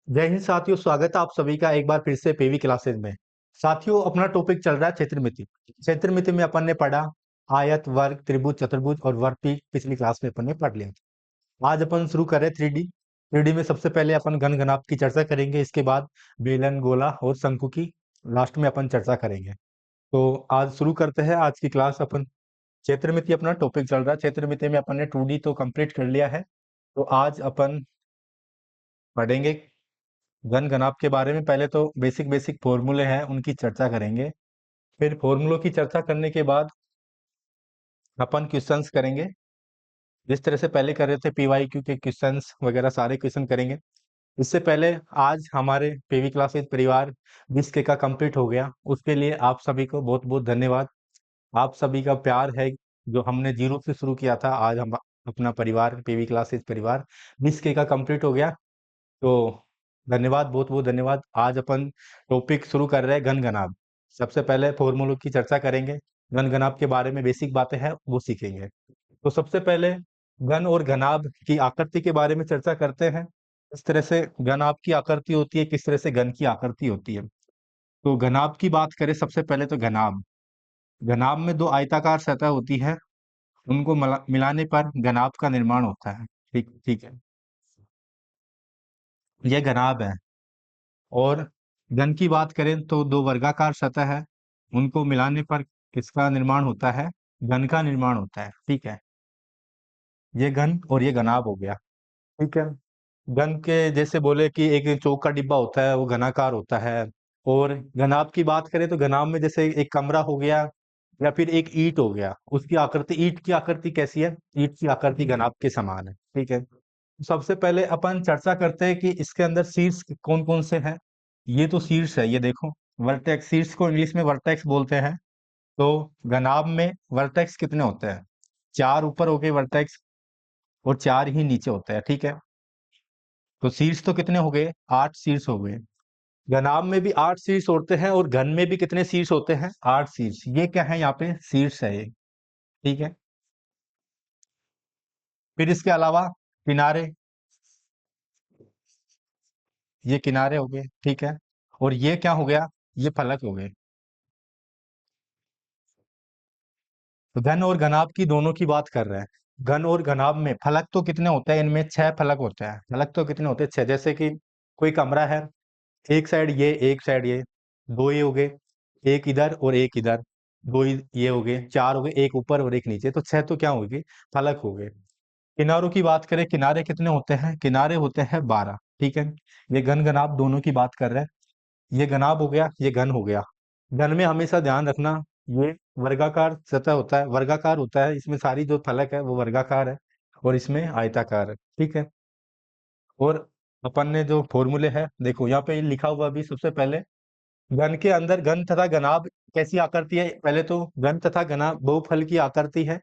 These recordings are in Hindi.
जय हिंद साथियों, स्वागत है आप सभी का एक बार फिर से पीवी क्लासेज में। साथियों, अपना टॉपिक चल रहा है क्षेत्रमिति। क्षेत्रमिति में अपन ने पढ़ा आयत, वर्ग, त्रिभुज, चतुर्भुज और वर्ग। पिछली क्लास में अपन ने पढ़ लिया। आज अपन शुरू करें 3D। 3D में सबसे पहले अपन घन घनाभ की चर्चा करेंगे, इसके बाद बेलन, गोला और शंकु की लास्ट में अपन चर्चा करेंगे। तो आज शुरू करते हैं आज की क्लास। अपन क्षेत्रमिति अपना टॉपिक चल रहा है। क्षेत्रमिति में अपन ने 2D तो कंप्लीट कर लिया है। तो आज अपन पढ़ेंगे घन घनाभ के बारे में। पहले तो बेसिक बेसिक फॉर्मूले हैं, उनकी चर्चा करेंगे। फिर फॉर्मूलों की चर्चा करने के बाद अपन क्वेश्चंस करेंगे, जिस तरह से पहले कर रहे थे PYQ के क्वेश्चंस वगैरह सारे क्वेश्चन करेंगे। इससे पहले आज हमारे पीवी क्लासेज परिवार 20K का कंप्लीट हो गया। उसके लिए आप सभी को बहुत बहुत धन्यवाद। आप सभी का प्यार है, जो हमने जीरो से शुरू किया था, आज हम अपना परिवार पीवी क्लासेज परिवार 20K का कंप्लीट हो गया। तो धन्यवाद, बहुत बहुत धन्यवाद। आज अपन टॉपिक शुरू कर रहे हैं घन घनाभ। सबसे पहले फॉर्मूलों की चर्चा करेंगे, घन घनाभ के बारे में बेसिक बातें हैं वो सीखेंगे। तो सबसे पहले घन और घनाभ की आकृति के बारे में चर्चा करते हैं। किस तरह से घनाभ की आकृति होती है, किस तरह से घन की आकृति होती है। तो घनाभ की बात करें, सबसे पहले तो घनाभ घनाभ में दो आयताकार सतह होती है, उनको मिलाने पर घनाभ का निर्माण होता है। ठीक ठीक है, यह घनाभ है। और घन की बात करें तो दो वर्गाकार सतह है, उनको मिलाने पर किसका निर्माण होता है? घन का निर्माण होता है। ठीक है, ये घन और ये घनाभ हो गया। ठीक है, घन के जैसे बोले कि एक चौक का डिब्बा होता है, वो घनाकार होता है। और घनाभ की बात करें तो घनाभ में जैसे एक कमरा हो गया या फिर एक ईंट हो गया, उसकी आकृति, ईंट की आकृति कैसी है? ईंट की आकृति घनाभ के समान है। ठीक है, सबसे पहले अपन चर्चा करते हैं कि इसके अंदर शीर्ष कौन कौन से हैं। ये तो शीर्ष है, ये देखो वर्टेक्स। शीर्ष को इंग्लिश में वर्टेक्स बोलते हैं। तो घनाभ में वर्टेक्स कितने होते हैं? 4 ऊपर हो गए वर्टेक्स और 4 ही नीचे होते हैं। ठीक है, तो शीर्ष तो कितने हो गए? 8 शीर्ष हो गए। घनाभ में भी 8 शीर्ष होते हैं और घन में भी कितने शीर्ष होते हैं? 8 शीर्ष। ये क्या है? यहाँ पे शीर्ष है ये। ठीक है, फिर इसके अलावा किनारे, ये किनारे हो गए। ठीक है, और ये क्या हो गया? ये फलक हो गए। तो घन और घनाभ की दोनों की बात कर रहे हैं। घन और घनाभ में फलक तो कितने होते हैं? इनमें 6 फलक होते हैं। फलक तो कितने होते हैं? 6। जैसे कि कोई कमरा है, एक साइड ये, एक साइड ये, 2 ये हो गए, एक इधर और एक इधर, 2 ये हो गए, 4 हो गए, एक ऊपर और एक नीचे, तो 6 तो क्या हो गए? फलक हो गए। किनारों की बात करें, किनारे कितने होते हैं? किनारे होते हैं 12। ठीक है, ये घन घनाभ दोनों की बात कर रहे हैं। ये घनाभ हो गया, ये घन हो गया। घन में हमेशा ध्यान रखना, ये वर्गाकार सतह होता है, वर्गाकार होता है। इसमें सारी जो फलक है वो वर्गाकार है और इसमें आयताकार है। ठीक है, और अपन ने जो फॉर्मूले है देखो यहाँ पे लिखा हुआ भी। सबसे पहले घन के अंदर घन तथा घनाभ कैसी आकृति है? पहले तो घन तथा घनाभ बहुफल की आकृति है।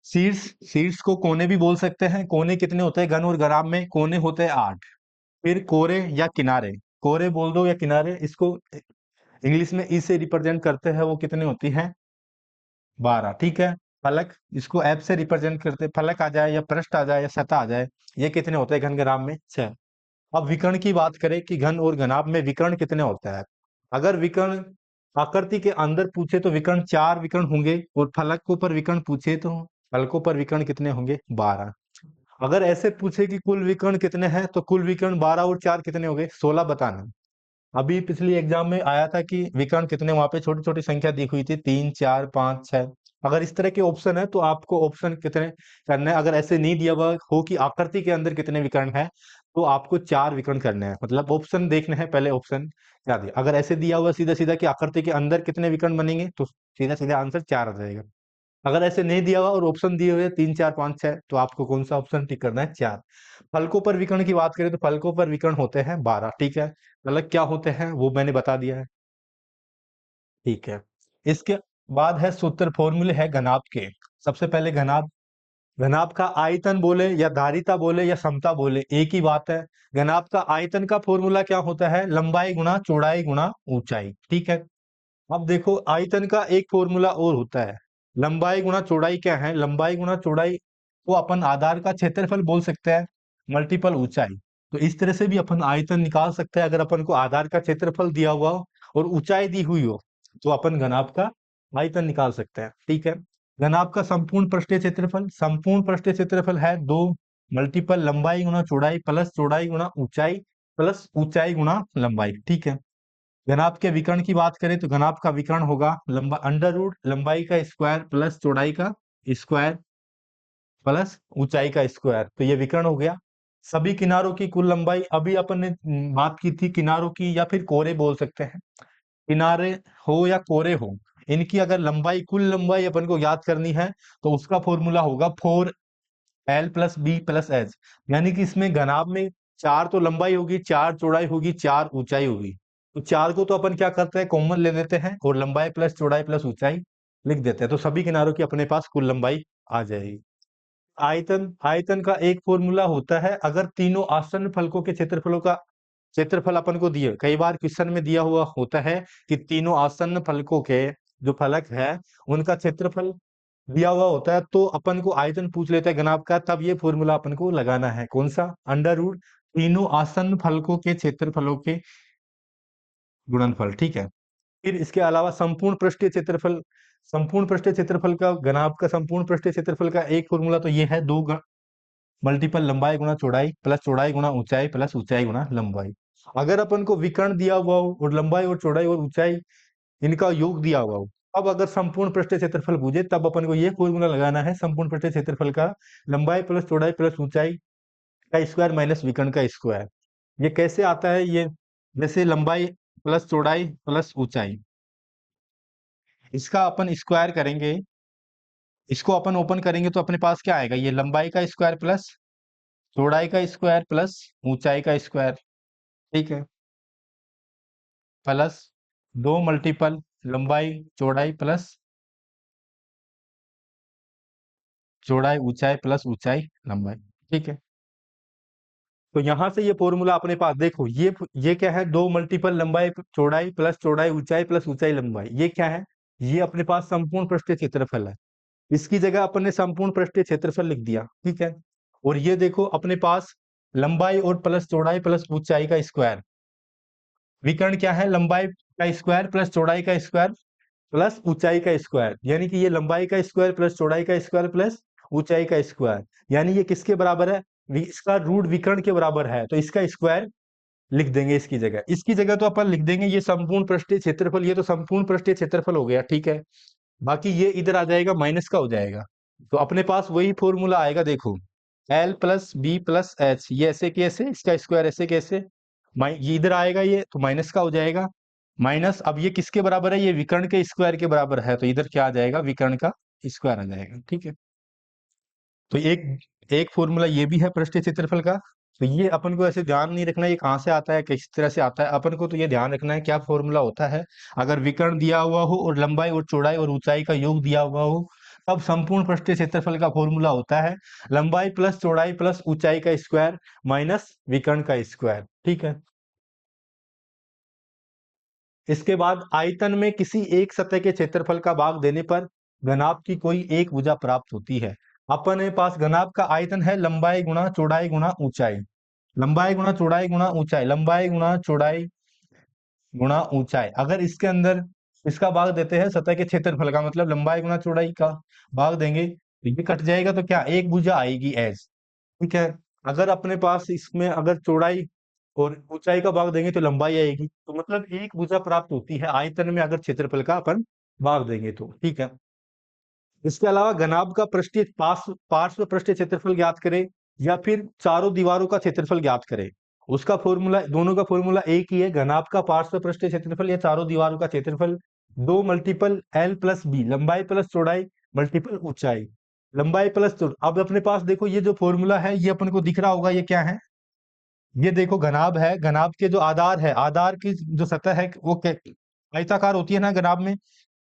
शीर्ष, शीर्ष को कोने भी बोल सकते हैं। कोने कितने होते हैं घन और घनाभ में? कोने होते हैं 8। फिर कोरे या किनारे, कोरे बोल दो या किनारे, इसको इंग्लिश में ई से रिप्रेजेंट करते हैं, वो कितने होती हैं? 12। ठीक है, फलक, इसको एफ से रिप्रेजेंट करते, फलक आ जाए या पृष्ठ आ जाए या सतह आ जाए, ये कितने होते हैं घन घनाभ में? 6। अब विकर्ण की बात करें कि घन और घनाभ में विकर्ण कितने होता है। अगर विकर्ण आकृति के अंदर पूछे तो विकर्ण 4 विकर्ण होंगे, और फलकों पर विकर्ण पूछे तो फलकों पर विकर्ण कितने होंगे? 12। अगर ऐसे पूछे कि कुल विकर्ण कितने हैं, तो कुल विकर्ण 12 और 4 कितने हो गए? 16 बताना। अभी पिछली एग्जाम में आया था कि विकर्ण कितने, वहां पे छोटी छोटी संख्या दी हुई थी, 3 4 5 6। अगर इस तरह के ऑप्शन है तो आपको ऑप्शन कितने करने हैं। अगर ऐसे नहीं दिया हुआ हो कि आकृति के अंदर कितने विकर्ण है, तो आपको 4 विकर्ण करने हैं। मतलब ऑप्शन देखने हैं पहले, ऑप्शन क्या दिया। अगर ऐसे दिया हुआ सीधा सीधा कि आकृति के अंदर कितने विकर्ण बनेंगे, तो सीधा सीधा आंसर 4 आ जाएगा। अगर ऐसे नहीं दिया हुआ और ऑप्शन दिए हुए 3 4 5 6, तो आपको कौन सा ऑप्शन टिक करना है? 4। फलकों पर विकर्ण की बात करें तो फलकों पर विकर्ण होते हैं 12। ठीक है, फलक क्या होते हैं वो मैंने बता दिया है। ठीक है, इसके बाद है सूत्र, फॉर्मूले है घनाभ के। सबसे पहले घनाभ, घनाभ का आयतन बोले या धारिता बोले या समता बोले, एक ही बात है। घनाभ का आयतन का फॉर्मूला क्या होता है? लंबाई गुणा चौड़ाई गुणा ऊंचाई। ठीक है, अब देखो आयतन का एक फॉर्मूला और होता है, लंबाई गुणा चौड़ाई। क्या है लंबाई गुणा चौड़ाई? वो अपन आधार का क्षेत्रफल बोल सकते हैं, मल्टीपल ऊंचाई। तो इस तरह से भी अपन आयतन निकाल सकते हैं। अगर अपन को आधार का क्षेत्रफल दिया हुआ हो और ऊंचाई दी हुई हो तो अपन घनाभ का आयतन निकाल सकते हैं। ठीक है, घनाभ का संपूर्ण पृष्ठीय क्षेत्रफल, संपूर्ण पृष्ठीय क्षेत्रफल है 2 मल्टीपल लंबाई गुणा चौड़ाई प्लस चौड़ाई गुणा ऊंचाई प्लस ऊंचाई गुणा लंबाई। ठीक है, घनाभ के विकर्ण की बात करें तो घनाभ का विकर्ण होगा अंडर रूट लंबाई का स्क्वायर प्लस चौड़ाई का स्क्वायर प्लस ऊंचाई का स्क्वायर। तो ये विकर्ण हो गया। सभी किनारों की कुल लंबाई, अभी अपन ने बात की थी किनारों की, या फिर कोरे बोल सकते हैं, किनारे हो या कोरे हो, इनकी अगर लंबाई कुल लंबाई अपन को याद करनी है तो उसका फॉर्मूला होगा 4l plus B plus H. यानी कि इसमें घनाभ में 4 तो लंबाई होगी, 4 चौड़ाई होगी, 4 ऊंचाई होगी। तो 4 को तो अपन क्या करते हैं, कॉमन ले लेते हैं और लंबाई प्लस चौड़ाई प्लस ऊंचाई लिख देते हैं। तो सभी किनारों की अपने पास कुल लंबाई आ जाएगी। आयतन, आयतन का एक फॉर्मूला होता है, अगर तीनों आसन्न फलकों के क्षेत्रफलों का क्षेत्रफल अपन को दिए, कई बार क्वेश्चन में दिया हुआ होता है कि तीनों आसन्न फलकों के जो फलक है उनका क्षेत्रफल दिया हुआ होता है, तो अपन को आयतन पूछ लेता है घनाभ का, तब ये फॉर्मूला अपन को लगाना है। कौन सा? अंडर रूट तीनों आसन्न फलकों के क्षेत्रफलों के गुणनफल। ठीक है, फिर इसके अलावा संपूर्ण पृष्ठीय क्षेत्रफल, संपूर्ण पृष्ठीय क्षेत्रफल का, घनाभ का संपूर्ण पृष्ठीय क्षेत्रफल का एक फॉर्मूला तो ये है 2 मल्टीपल लंबाई गुणा चौड़ाई प्लस चौड़ाई गुणा ऊंचाई प्लस ऊंचाई गुणा लंबाई। अगर अपन को विकर्ण दिया हुआ हो और लंबाई और चौड़ाई और ऊंचाई इनका योग दिया हुआ हो, अब अगर संपूर्ण पृष्ठीय क्षेत्रफल पूछे तब अपन को ये फॉर्मूला लगाना है, संपूर्ण पृष्ठीय क्षेत्रफल का लंबाई प्लस चौड़ाई प्लस ऊंचाई का स्क्वायर माइनस विकर्ण का स्क्वायर। ये कैसे आता है? ये जैसे लंबाई प्लस चौड़ाई प्लस ऊंचाई, इसका अपन स्क्वायर करेंगे, इसको अपन ओपन करेंगे तो अपने पास क्या आएगा, ये लंबाई का स्क्वायर प्लस चौड़ाई का स्क्वायर प्लस ऊंचाई का स्क्वायर। ठीक है, प्लस 2 मल्टीपल लंबाई चौड़ाई प्लस चौड़ाई ऊंचाई प्लस ऊंचाई लंबाई। ठीक है, तो यहां से ये फॉर्मूला अपने पास देखो, ये क्या है, 2 मल्टीपल लंबाई चौड़ाई प्लस चौड़ाई ऊंचाई प्लस ऊंचाई लंबाई, ये क्या है, ये अपने पास संपूर्ण पृष्ठीय क्षेत्रफल है। इसकी जगह अपन ने संपूर्ण पृष्ठीय क्षेत्रफल लिख दिया। ठीक है, और ये देखो अपने पास लंबाई और प्लस चौड़ाई प्लस ऊंचाई का स्क्वायर, विकर्ण क्या है, लंबाई का स्क्वायर प्लस चौड़ाई का स्क्वायर प्लस ऊंचाई का स्क्वायर। यानी कि ये लंबाई का स्क्वायर प्लस चौड़ाई का स्क्वायर प्लस ऊंचाई का स्क्वायर, यानी ये किसके बराबर है, इसका रूट विकर्ण के बराबर है, तो इसका स्क्वायर लिख देंगे इसकी जगह। इसकी जगह तो अपन लिख देंगे ये संपूर्ण पृष्ठीय क्षेत्रफल, ये तो संपूर्ण पृष्ठीय क्षेत्रफल हो गया। ठीक है, बाकी ये इधर आ जाएगा, माइनस का हो जाएगा, तो अपने पास वही फॉर्मूला आएगा। देखो L plus B plus H, ये ऐसे कैसे, इसका स्क्वायर ऐसे कैसे, ये इधर आएगा, ये तो माइनस का हो जाएगा। माइनस, अब ये किसके बराबर है, ये विकर्ण के स्क्वायर के बराबर है, तो इधर क्या आ जाएगा, विकर्ण का स्क्वायर आ जाएगा। ठीक है, तो एक एक फॉर्मूला ये भी है पृष्ठीय क्षेत्रफल का। तो ये अपन को ऐसे ध्यान नहीं रखना ये कहाँ से आता है, किस तरह से आता है, अपन को तो ये ध्यान रखना है क्या फॉर्मूला होता है। अगर विकर्ण दिया हुआ हो और लंबाई और चौड़ाई और ऊंचाई का योग दिया हुआ हो, तब संपूर्ण पृष्ठीय क्षेत्रफल का फॉर्मूला होता है लंबाई प्लस चौड़ाई प्लस ऊंचाई का स्क्वायर माइनस विकर्ण का स्क्वायर। ठीक है, इसके बाद आयतन में किसी एक सतह के क्षेत्रफल का भाग देने पर घनाभ की कोई एक भुजा प्राप्त होती है। अपने पास घनाभ का आयतन है लंबाई गुणा चौड़ाई गुणा ऊंचाई, लंबाई गुणा चौड़ाई गुणा ऊंचाई, लंबाई गुणा चौड़ाई गुणा ऊंचाई। अगर इसके अंदर इसका भाग देते हैं सतह के क्षेत्रफल का, मतलब लंबाई गुणा चौड़ाई का भाग देंगे तो ये कट जाएगा, तो क्या एक भुजा आएगी एज। ठीक है, अगर अपने पास इसमें अगर चौड़ाई और ऊंचाई का भाग देंगे तो लंबाई आएगी, तो मतलब एक भुजा प्राप्त होती है आयतन में अगर क्षेत्रफल का अपन भाग देंगे तो। ठीक है, इसके अलावा घनाभ का पृष्ठीय पार्श्व पृष्ठीय क्षेत्रफल ज्ञात करें या फिर चारों दीवारों का क्षेत्रफल ज्ञात करें, उसका फॉर्मूला, दोनों का फॉर्मूला एक ही है। घनाभ का पार्श्व पृष्ठीय क्षेत्रफल या चारों दीवारों का क्षेत्रफल 2 मल्टीपल एल प्लस बी, लंबाई प्लस चौड़ाई मल्टीपल ऊंचाई, लंबाई प्लस चौड़ाई। अब अपने पास देखो ये जो फॉर्मूला है ये अपन को दिख रहा होगा, ये क्या है, ये देखो घनाभ है, घनाभ के जो आधार है, आधार की जो सतह है वो आयताकार होती है ना घनाभ में,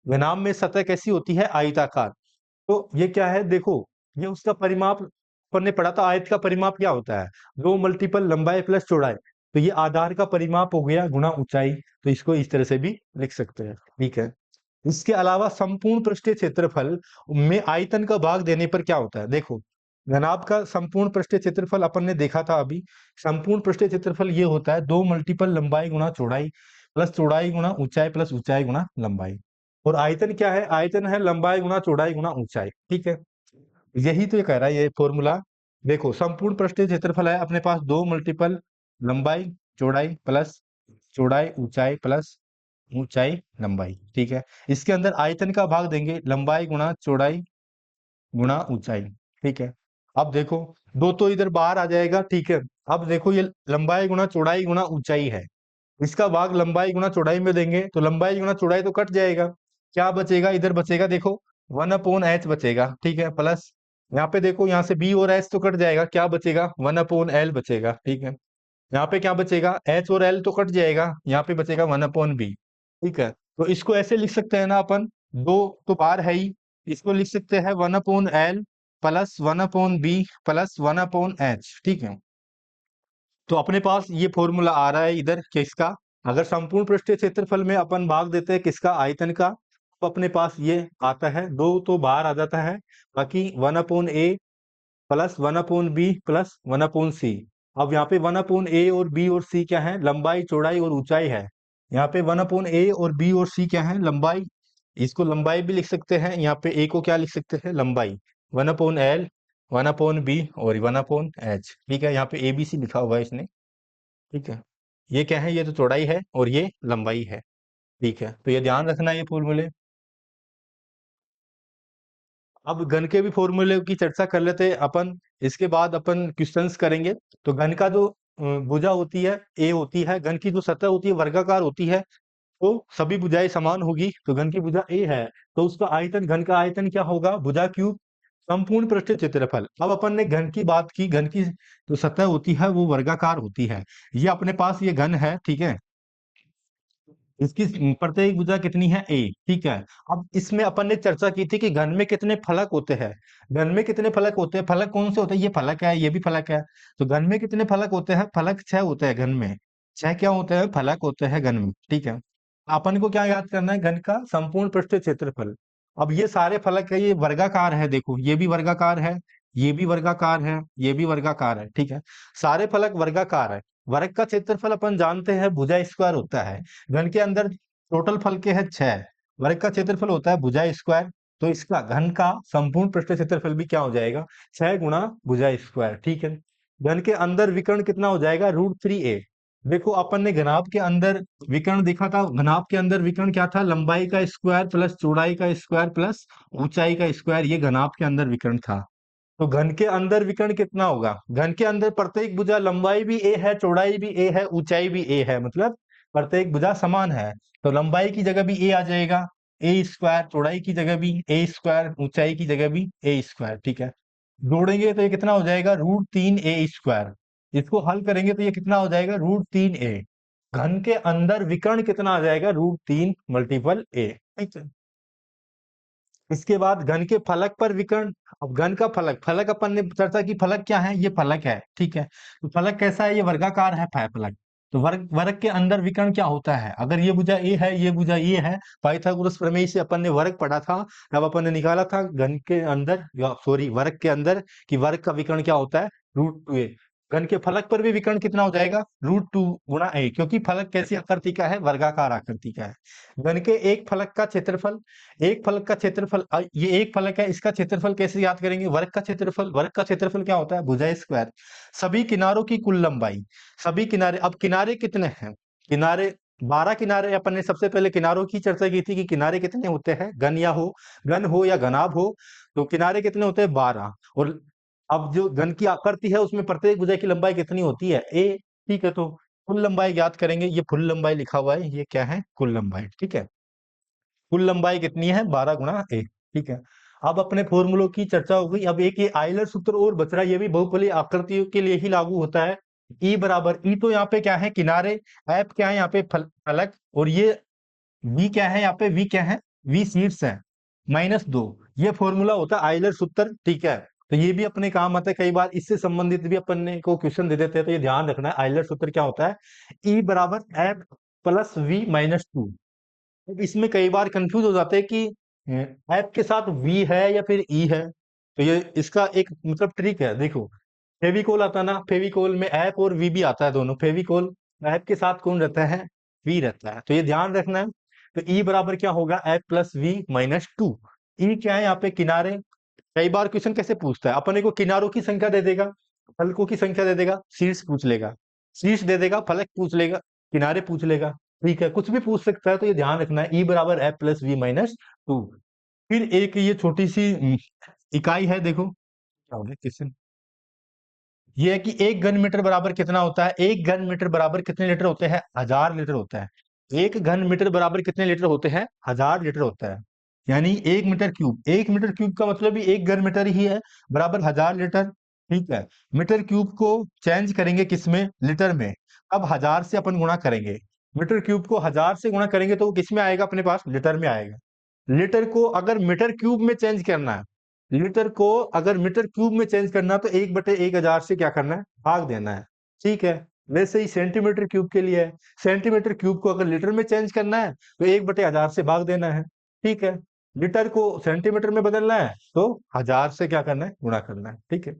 घनाभ में सतह कैसी होती है, आयताकार। तो ये क्या है, देखो ये उसका परिमाप अपन ने पढ़ा था, आयत का परिमाप क्या होता है, 2 मल्टीपल लंबाई प्लस चौड़ाई, तो ये आधार का परिमाप हो गया गुणा ऊंचाई, तो इसको इस तरह से भी लिख सकते हैं। ठीक है, इसके अलावा संपूर्ण पृष्ठीय क्षेत्रफल में आयतन का भाग देने पर क्या होता है, देखो घनाभ का संपूर्ण पृष्ठीय क्षेत्रफल अपन ने देखा था अभी। संपूर्ण पृष्ठीय क्षेत्रफल ये होता है 2 मल्टीपल लंबाई गुणा चौड़ाई प्लस चौड़ाई गुणा ऊंचाई प्लस ऊंचाई गुणा लंबाई। और आयतन क्या है? आयतन है लंबाई गुणा चौड़ाई गुणा ऊंचाई। ठीक है, यही तो ये कह रहा है ये फॉर्मूला। देखो, संपूर्ण पृष्ठीय क्षेत्रफल है अपने पास 2 मल्टीपल लंबाई चौड़ाई प्लस चौड़ाई ऊंचाई प्लस ऊंचाई लंबाई। ठीक है, इसके अंदर आयतन का भाग देंगे लंबाई गुणा चौड़ाई गुणा ऊंचाई। ठीक है, अब देखो, दो तो इधर बाहर आ जाएगा। ठीक है, अब देखो ये लंबाई गुणा चौड़ाई गुणा ऊंचाई है, इसका भाग लंबाई गुणा चौड़ाई में देंगे तो लंबाई गुणा चौड़ाई तो कट जाएगा। क्या बचेगा? इधर बचेगा देखो 1/h बचेगा। ठीक है, प्लस यहाँ पे देखो, यहाँ से b और h तो कट जाएगा, क्या बचेगा? 1/l बचेगा। ठीक है, यहाँ पे क्या बचेगा? h और l तो कट जाएगा, यहाँ पे बचेगा 1/b। ठीक है, तो इसको ऐसे लिख सकते हैं ना अपन, दो तो बार है ही, इसको लिख सकते हैं 1/l plus 1/b plus 1/h। ठीक है, तो अपने पास ये फॉर्मूला आ रहा है इधर किसका? अगर संपूर्ण पृष्ठीय क्षेत्रफल में अपन भाग देते हैं किसका? आयतन का, तो अपने पास ये आता है, दो तो बाहर आ जाता है, बाकी 1/a plus 1/b plus 1/c। अब यहाँ पे 1/a और b और c क्या है? लंबाई चौड़ाई और ऊंचाई है। यहाँ पे 1/a और b और c क्या है? लंबाई। इसको लंबाई भी लिख सकते हैं, यहाँ पे a को क्या लिख सकते हैं? लंबाई। 1/l 1/b और 1/h। ठीक है, यहाँ पे ABC लिखा हुआ है इसने। ठीक है, ये क्या है? ये तो चौड़ाई है और ये लंबाई है। ठीक है, तो ये ध्यान रखना ये फॉर्मूले। अब घन के भी फॉर्मूले की चर्चा कर लेते हैं अपन, इसके बाद अपन क्वेश्चंस करेंगे। तो घन का जो भुजा होती है ए होती है, घन की जो सतह होती है वर्गाकार होती है, तो सभी भुजाएं समान होगी, तो घन की भुजा ए है, तो उसका आयतन, घन का आयतन क्या होगा? भुजा क्यूब संपूर्ण पृष्ठीय क्षेत्रफल। अब अपन ने घन की बात की, घन की जो सतह होती है वो वर्गाकार होती है। ये अपने पास ये घन है। ठीक है, इसकी प्रत्येक भुजा कितनी है? ए। ठीक है, अब इसमें अपन ने चर्चा की थी कि घन में कितने फलक होते हैं। घन में कितने फलक होते हैं? फलक कौन से होते हैं? ये फलक है, ये भी फलक है। तो घन में कितने फलक होते हैं? फलक 6 होते हैं घन में। 6 क्या होते हैं? फलक होते हैं घन में। ठीक है, अपन को क्या याद करना है? घन का संपूर्ण पृष्ठीय क्षेत्रफल। अब ये सारे फलक है, ये वर्गाकार है, देखो ये भी वर्गाकार है, ये भी वर्गाकार है, ये भी वर्गाकार है। ठीक है, सारे फलक वर्गाकार है। वर्ग का क्षेत्रफल अपन जानते हैं भुजा स्क्वायर होता है। घन के अंदर टोटल फल के हैं 6, वर्ग का क्षेत्रफल होता है भुजा स्क्वायर। तो इसका घन का संपूर्ण पृष्ठीय क्षेत्रफल भी क्या हो जाएगा? 6 गुणा भुजा स्क्वायर। ठीक है, घन के अंदर विकर्ण कितना हो जाएगा? √3a। देखो, अपन ने घनाभ के अंदर विकर्ण देखा था, घनाभ के अंदर विकर्ण क्या था? लंबाई का स्क्वायर प्लस चौड़ाई का स्क्वायर प्लस ऊंचाई का स्क्वायर, ये घनाभ के अंदर विकर्ण था। तो घन के अंदर विकर्ण कितना होगा? घन के अंदर प्रत्येक भुजा लंबाई भी a है, चौड़ाई भी a है, ऊंचाई भी a है, मतलब प्रत्येक भुजा समान है। तो लंबाई की जगह भी a आ जाएगा, a स्क्वायर, चौड़ाई की जगह भी a स्क्वायर, ऊंचाई की जगह भी a स्क्वायर। ठीक है, जोड़ेंगे तो ये कितना हो जाएगा? √3a²। इसको हल करेंगे तो ये कितना हो जाएगा? √3a। घन के अंदर विकर्ण कितना आ जाएगा? √3 मल्टीपल a। ठीक है, इसके बाद घन के फलक पर विकर्ण। अब घन का फलक, फलक अपन ने चर्चा की, फलक क्या है? ये फलक है। ठीक है, तो फलक कैसा है? ये वर्गाकार है फलक। तो वर्ग, वर्ग के अंदर विकर्ण क्या होता है? अगर ये भुजा ए है, ये भुजा ये है, पाइथागोरस प्रमेय से अपन ने वर्ग पढ़ा था, तब अपन ने निकाला था घन के अंदर, सॉरी वर्ग के अंदर, कि वर्ग का विकर्ण क्या होता है? √2a। घन के फलक पर भी विकर्ण कितना हो जाएगा? √2 गुणा a, क्योंकि फलक कैसी आकृति का है? वर्गाकार आकृति का है। घन के एक फलक का क्षेत्रफल, एक फलक का क्षेत्रफल, ये एक फलक है, इसका क्षेत्रफल कैसे याद करेंगे? वर्ग का क्षेत्रफल। वर्ग का क्षेत्रफल क्या होता है? भुजा स्क्वायर। सभी किनारों की कुल लंबाई, सभी किनारे, अब किनारे कितने हैं? किनारे 12 किनारे। अपन ने सबसे पहले किनारों की चर्चा की थी कि किनारे कितने होते हैं, घन हो या घनाभ हो, तो किनारे कितने होते हैं? 12। और अब जो घन की आकृति है उसमें प्रत्येक भुजा की लंबाई कितनी होती है? a। ठीक है, तो कुल लंबाई ज्ञात करेंगे, ये कुल लंबाई लिखा हुआ है, ये क्या है? कुल लंबाई। ठीक है, कुल लंबाई कितनी है? 12 गुणा a। ठीक है, अब अपने फॉर्मूलों की चर्चा हो गई। अब एक ये आइलर सूत्र और बच रहा है, ये भी बहुपली आकृतियों के लिए ही लागू होता है। E बराबर, E तो यहाँ पे क्या है? किनारे। F क्या है यहाँ पे? फलक। और ये V क्या है? यहाँ पे V क्या है? V शीर्ष है, -2। ये फॉर्मूला होता है आइलर सूत्र। ठीक है, तो ये भी अपने काम आता है, कई बार इससे संबंधित भी अपन ने को क्वेश्चन दे देते हैं, तो ये ध्यान रखना है आइलर सूत्र क्या होता है। E बराबर F प्लस V माइनस 2। अब इसमें कई बार कंफ्यूज हो जाते हैं कि एफ के साथ वी है या फिर ई है। तो ये इसका एक मतलब ट्रिक है, देखो फेविकोल आता है ना, फेविकोल में एफ और वी भी आता है दोनों, फेविकोल एफ के साथ कौन रहता है, वी रहता है, तो ये ध्यान रखना है। तो ई बराबर क्या होगा, F plus V minus two. E क्या है यहाँ पे, किनारे। कई बार क्वेश्चन कैसे पूछता है, अपने को किनारों की संख्या दे देगा, फलकों की संख्या दे देगा, शीर्ष पूछ लेगा, शीर्ष दे देगा, फलक पूछ लेगा, किनारे पूछ लेगा, ठीक है, कुछ भी पूछ सकता है। तो ये ध्यान रखना है, ई बराबर F plus V minus two. फिर एक ये छोटी सी इकाई है, देखो क्या हो गया क्वेश्चन, ये है कि एक घन मीटर बराबर कितना होता है, एक घन मीटर बराबर कितने लीटर होते हैं, 1000 लीटर होता है। एक घन मीटर बराबर कितने लीटर होते हैं, 1000 लीटर होता है। यानी एक मीटर क्यूब, एक मीटर क्यूब का मतलब भी एक घन मीटर ही है, बराबर 1000 लीटर। ठीक है, मीटर क्यूब को चेंज करेंगे किसमें, लीटर में। अब 1000 से अपन गुणा करेंगे, मीटर क्यूब को 1000 से गुणा करेंगे तो वो किस में आएगा, अपने पास लीटर में आएगा। लीटर को अगर मीटर क्यूब में चेंज करना है, लीटर को अगर मीटर क्यूब में चेंज करना है तो 1/1000 से क्या करना है, भाग देना है। ठीक है, वैसे ही सेंटीमीटर क्यूब के लिए है, सेंटीमीटर क्यूब को अगर लीटर में चेंज करना है तो 1/1000 से भाग देना है। ठीक है, लीटर को सेंटीमीटर में बदलना है तो 1000 से क्या करना है, गुणा करना है। ठीक है,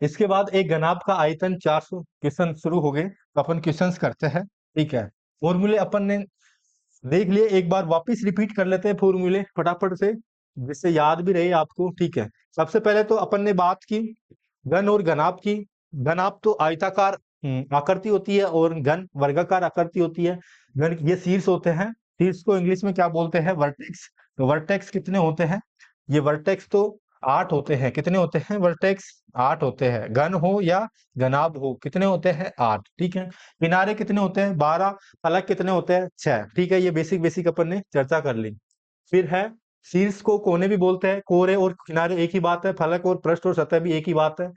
इसके बाद एक घनाभ का आयतन 400, क्वेश्चन शुरू हो गए, तो अपन क्वेश्चंस करते हैं। ठीक है, फॉर्मूले अपन ने देख लिए, एक बार वापस रिपीट कर लेते हैं फॉर्मूले फटाफट से, जिससे याद भी रहे आपको। ठीक है, सबसे पहले तो अपन ने बात की घन और घनाभ की। घनाभ तो आयताकार आकृति होती है और घन वर्गाकार आकृति होती है। घन ये शीर्ष होते हैं, शीर्ष को इंग्लिश में क्या बोलते हैं, वर्टेक्स। तो वर्टेक्स कितने होते हैं, ये वर्टेक्स तो 8 होते हैं, कितने होते हैं वर्टेक्स, 8 होते हैं। घन हो या घनाभ हो, कितने होते हैं, 8। ठीक है, किनारे कितने होते हैं, 12। फलक कितने होते हैं, 6। ठीक है, ये बेसिक बेसिक अपन ने चर्चा कर ली। फिर है शीर्ष को कोने भी बोलते हैं, कोरे और किनारे एक ही बात है, फलक और पृष्ठ और सतह भी एक ही बात है।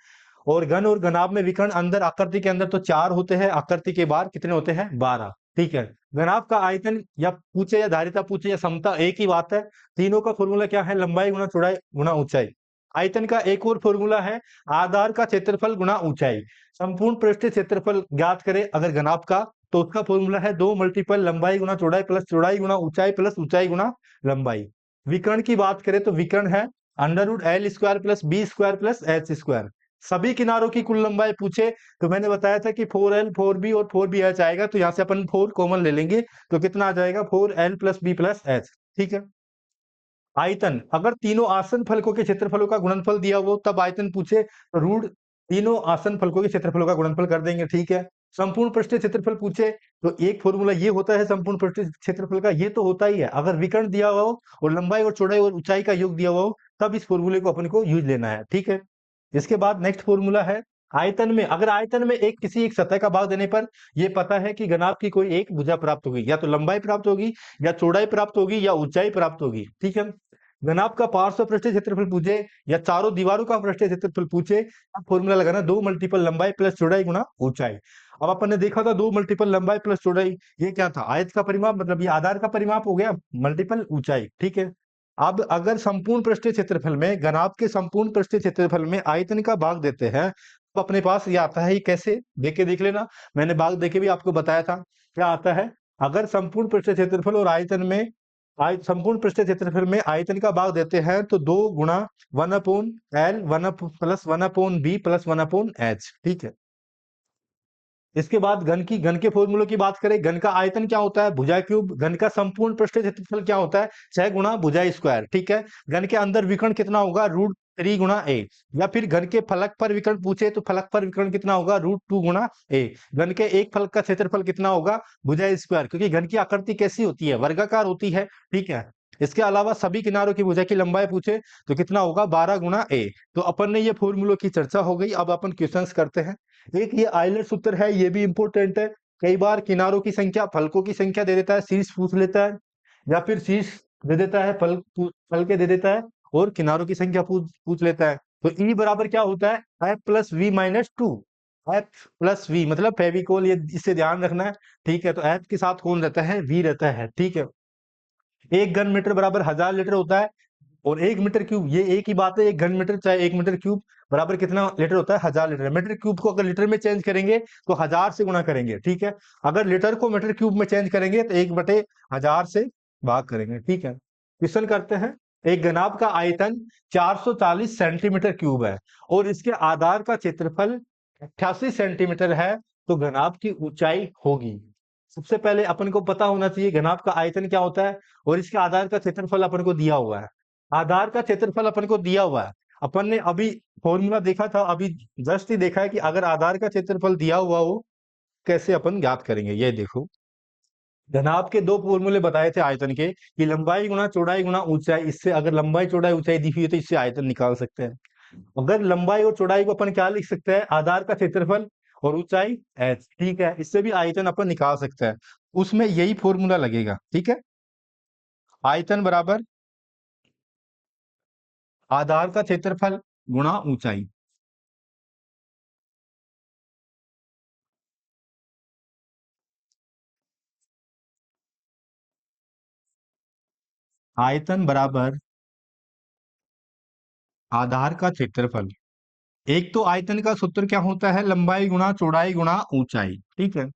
और घन और घनाभ में विकर्ण अंदर आकृति के अंदर तो 4 होते हैं, आकृति के बाहर कितने होते हैं, 12। ठीक है, घनाभ का आयतन या पूछे या धारिता पूछे या समता एक ही बात है। तीनों का फॉर्मूला क्या है, लंबाई गुणा चौड़ाई गुणा ऊंचाई। आयतन का एक और फॉर्मूला है, आधार का क्षेत्रफल गुणा ऊंचाई। संपूर्ण पृष्ठीय क्षेत्रफल ज्ञात करें अगर घनाभ का, तो उसका फॉर्मूला है 2 मल्टीपल लंबाई गुणा चौड़ाई प्लस चौड़ाई गुणा ऊंचाई प्लस ऊंचाई गुणा लंबाई। विकर्ण की बात करें तो विकर्ण है √L² plus B² plus H²। सभी किनारों की कुल लंबाई पूछे तो मैंने बताया था कि 4L 4B और 4BH आएगा, तो यहां से अपन 4 कॉमन ले लेंगे तो कितना आ जाएगा, 4L plus B plus H। ठीक है, आयतन अगर तीनों आसन फलकों के क्षेत्रफलों का गुणनफल दिया हो तब आयतन पूछे तो रूट तीनों आसन फलकों के क्षेत्रफलों का गुणनफल कर देंगे। ठीक है, संपूर्ण पृष्ठीय क्षेत्रफल पूछे तो एक फॉर्मूला ये होता है संपूर्ण पृष्ठीय क्षेत्रफल का, ये तो होता ही है। अगर विकर्ण दिया हुआ हो और लंबाई और चौड़ाई और ऊंचाई का योग दिया हुआ हो तब इस फॉर्मूले को अपन को यूज लेना है। ठीक है, इसके बाद नेक्स्ट फॉर्मूला है आयतन में, अगर आयतन में एक किसी एक सतह का भाग देने पर ये पता है कि घनाभ की कोई एक भुजा प्राप्त होगी, या तो लंबाई प्राप्त होगी या चौड़ाई प्राप्त होगी या ऊंचाई प्राप्त होगी। ठीक है, घनाभ का पार्श्व पृष्ठीय क्षेत्रफल पूछे या चारों दीवारों का पृष्ठीय क्षेत्रफल पूछे, अब फॉर्मूला लगाना 2 मल्टीपल लंबाई प्लस चौड़ाई गुणा ऊंचाई। अब अपन ने देखा था 2 मल्टीपल लंबाई प्लस चौड़ाई, ये क्या था, आयत का परिमाप, मतलब ये आधार का परिमाप हो गया, मल्टीपल ऊंचाई। ठीक है, अब अगर संपूर्ण पृष्ठीय क्षेत्रफल में घनाभ के संपूर्ण पृष्ठीय क्षेत्रफल में आयतन का भाग देते हैं तो अपने पास ये आता है, ये कैसे देख के देख लेना, मैंने भाग देके भी आपको बताया था क्या आता है। अगर संपूर्ण पृष्ठीय क्षेत्रफल और आयतन में संपूर्ण पृष्ठीय क्षेत्रफल में आयतन का भाग देते हैं तो 2 गुणा 1/L 1 plus 1/B plus 1/H। ठीक है, इसके बाद घन के फॉर्मूलों की बात करें, घन का आयतन क्या होता है, भुजा क्यूब। घन का संपूर्ण पृष्ठीय क्षेत्रफल क्या होता है, 6 गुणा भुजा स्क्वायर। ठीक है, घन के अंदर विकर्ण कितना होगा, √3 गुणा a। या फिर घन के फलक पर विकर्ण पूछे तो फलक पर विकर्ण कितना होगा, √2 गुणा a। घन के एक फलक का क्षेत्रफल कितना होगा, भुजा स्क्वायर, क्योंकि घन की आकृति कैसी होती है, वर्गाकार होती है। ठीक है, इसके अलावा सभी किनारों की भुजा की लंबाई पूछे तो कितना होगा, 12 गुणा a। तो अपन ने ये फॉर्मूलों की चर्चा हो गई, अब अपन क्वेश्चंस करते हैं। एक ये आइलर सूत्र है, ये भी इंपॉर्टेंट है। कई बार किनारों की संख्या फलकों की संख्या दे देता है, शीर्ष पूछ लेता है, या फिर शीर्ष दे देता है, फल के दे देता है और किनारों की संख्या पूछ पूछ लेता है। तो ई बराबर क्या होता है, F plus V minus two. F plus V मतलब फेविकोल, ये इससे ध्यान रखना है। ठीक है, तो एफ के साथ कौन रहता है, वी रहता है। ठीक है, एक घन मीटर बराबर 1000 लीटर होता है और 1 मीटर क्यूब, ये एक ही बात है, एक घन मीटर चाहे 1 मीटर क्यूब बराबर कितना लीटर होता है, 1000 लीटर। मीटर क्यूब को अगर लीटर में चेंज करेंगे तो 1000 से गुणा करेंगे। ठीक है, अगर लीटर को मीटर क्यूब में चेंज करेंगे तो 1/1000 से भाग करेंगे। ठीक है, क्वेश्चन करते हैं। एक घनाभ का आयतन 440 सेंटीमीटर क्यूब है और इसके आधार का क्षेत्रफल 88 सेंटीमीटर है, तो घनाभ की ऊंचाई होगी। सबसे पहले अपन को पता होना चाहिए घनाभ का आयतन क्या होता है और इसके आधार का क्षेत्रफल अपन को दिया हुआ है। आधार का क्षेत्रफल अपन को दिया हुआ है, अपन ने अभी फॉर्मूला देखा था, अभी जस्ट ही देखा है कि अगर आधार का क्षेत्रफल दिया हुआ हो कैसे अपन ज्ञात करेंगे। ये देखो, घनाभ के दो फॉर्मूले बताए थे आयतन के कि लंबाई गुणा चौड़ाई गुणा ऊंचाई। इससे अगर लंबाई चौड़ाई ऊंचाई दी हुई है तो इससे आयतन निकाल सकते हैं। अगर लंबाई और चौड़ाई को अपन क्या लिख सकते हैं, आधार का क्षेत्रफल और ऊंचाई h, ठीक है, इससे भी आयतन अपन निकाल सकते हैं। उसमें यही फॉर्मूला लगेगा, ठीक है। आयतन बराबर आधार का क्षेत्रफल गुणा ऊंचाई। आयतन बराबर आधार का क्षेत्रफल। एक तो आयतन का सूत्र क्या होता है, लंबाई गुणा चौड़ाई गुणा ऊंचाई, ठीक है।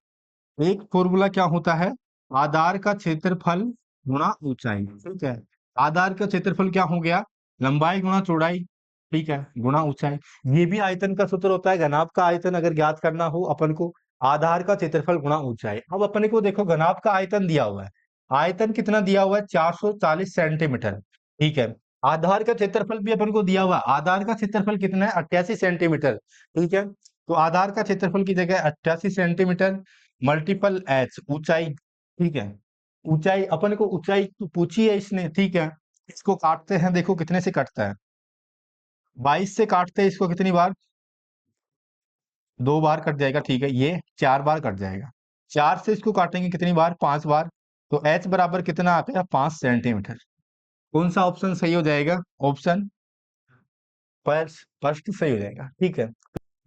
एक फॉर्मूला क्या होता है, आधार का क्षेत्रफल गुणा ऊंचाई, ठीक है। आधार का क्षेत्रफल क्या हो गया, लंबाई गुणा चौड़ाई, ठीक है, गुणा ऊंचाई। ये भी आयतन का सूत्र होता है। घनाभ का आयतन अगर ज्ञात करना हो अपन को, आधार का क्षेत्रफल गुणा ऊंचाई। अब अपने को देखो घनाभ का आयतन दिया हुआ है, आयतन कितना दिया हुआ है, 440 सेंटीमीटर, ठीक है। आधार का क्षेत्रफल भी अपन को दिया हुआ है, आधार का क्षेत्रफल कितना है, 88 सेंटीमीटर, ठीक है। तो आधार का क्षेत्रफल की जगह 88 सेंटीमीटर मल्टीपल एच ऊंचाई, ठीक है। ऊंचाई अपन को ऊंचाई तो पूछी है इसने, ठीक है। इसको काटते हैं, देखो कितने से कटता है, 22 से काटते हैं इसको कितनी बार, 2 बार कट जाएगा, ठीक है। ये 4 बार कट जाएगा, 4 से इसको काटेंगे कितनी बार, 5 बार। तो एच बराबर कितना आता है, 5 सेंटीमीटर। कौन सा ऑप्शन सही हो जाएगा, ऑप्शन फर्स्ट सही हो जाएगा, ठीक है।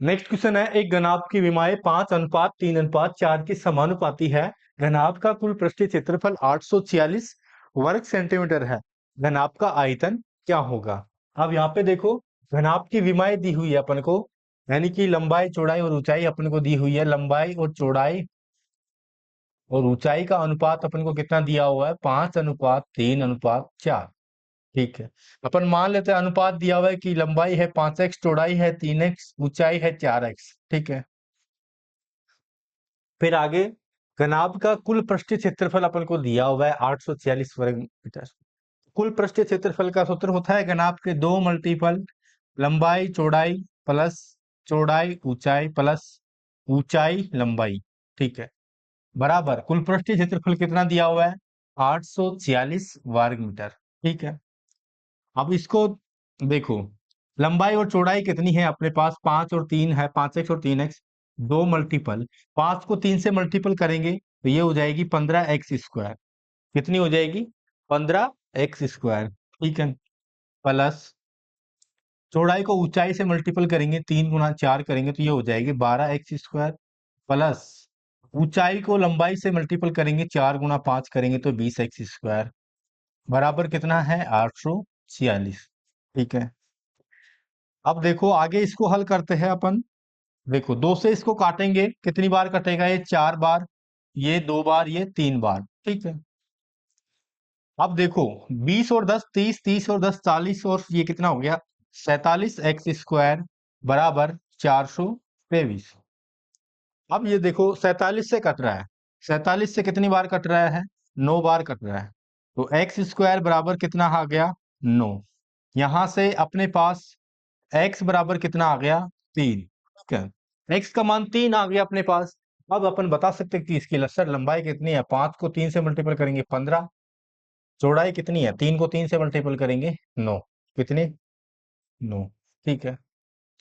नेक्स्ट क्वेश्चन है, एक घनाभ की विमाएं 5:3:4 की समानुपाती है। घनाभ का कुल पृष्ठीय क्षेत्रफल 846 वर्ग सेंटीमीटर है। घनाभ का आयतन क्या होगा। अब यहाँ पे देखो, घनाभ की विमाएं दी हुई है अपन को, यानी कि लंबाई चौड़ाई और ऊंचाई अपन को दी हुई है। लंबाई और चौड़ाई और ऊंचाई का अनुपात अपन को कितना दिया हुआ है, 5:3:4, ठीक है। अपन मान लेते हैं अनुपात दिया हुआ है कि लंबाई है 5x, चौड़ाई है 3x, ऊंचाई है 4x, ठीक है। फिर आगे, घनाभ का कुल पृष्ठीय क्षेत्रफल अपन को दिया हुआ है 846 वर्ग मीटर। कुल पृष्ठीय क्षेत्रफल का सूत्र होता है घनाभ के 2 मल्टीपल लंबाई चौड़ाई प्लस चौड़ाई ऊंचाई प्लस ऊंचाई लंबाई, ठीक है, बराबर कुल पृष्ठीय क्षेत्रफल कितना दिया हुआ है, 846 वर्ग मीटर, ठीक है। अब इसको देखो, लंबाई और चौड़ाई कितनी है अपने पास, 5 और 3 है, 5x और 3x, 2 मल्टीपल 5 को 3 से मल्टीपल करेंगे तो ये हो जाएगी 15x²। कितनी हो जाएगी, 15x², ठीक है। प्लस चौड़ाई को ऊंचाई से मल्टीपल करेंगे, 3 × 4 करेंगे तो ये हो जाएगी 12x²। प्लस ऊंचाई को लंबाई से मल्टीपल करेंगे, 4 × 5 करेंगे तो 20x², बराबर कितना है, 846, ठीक है। अब देखो आगे इसको हल करते हैं अपन। देखो 2 से इसको काटेंगे, कितनी बार कटेगा, ये 4 बार, ये 2 बार, ये 3 बार, ठीक है। अब देखो 20 और 10 30, 30 और 10 40, और ये कितना हो गया, 47x² बराबर 423। अब ये देखो 47 से कट रहा है, 47 से कितनी बार कट रहा है, 9 बार कट रहा है। तो x² बराबर कितना आ गया, 9। यहां से अपने पास x बराबर कितना आ गया, 3, ठीक है। x का मान 3 आ गया अपने पास। अब अपन बता सकते हैं कि इसकी लसर लंबाई कितनी है, 5 को 3 से मल्टीपल करेंगे 15, चौड़ाई कितनी है, 3 को 3 से मल्टीपल करेंगे 9, कितनी, 9, ठीक है।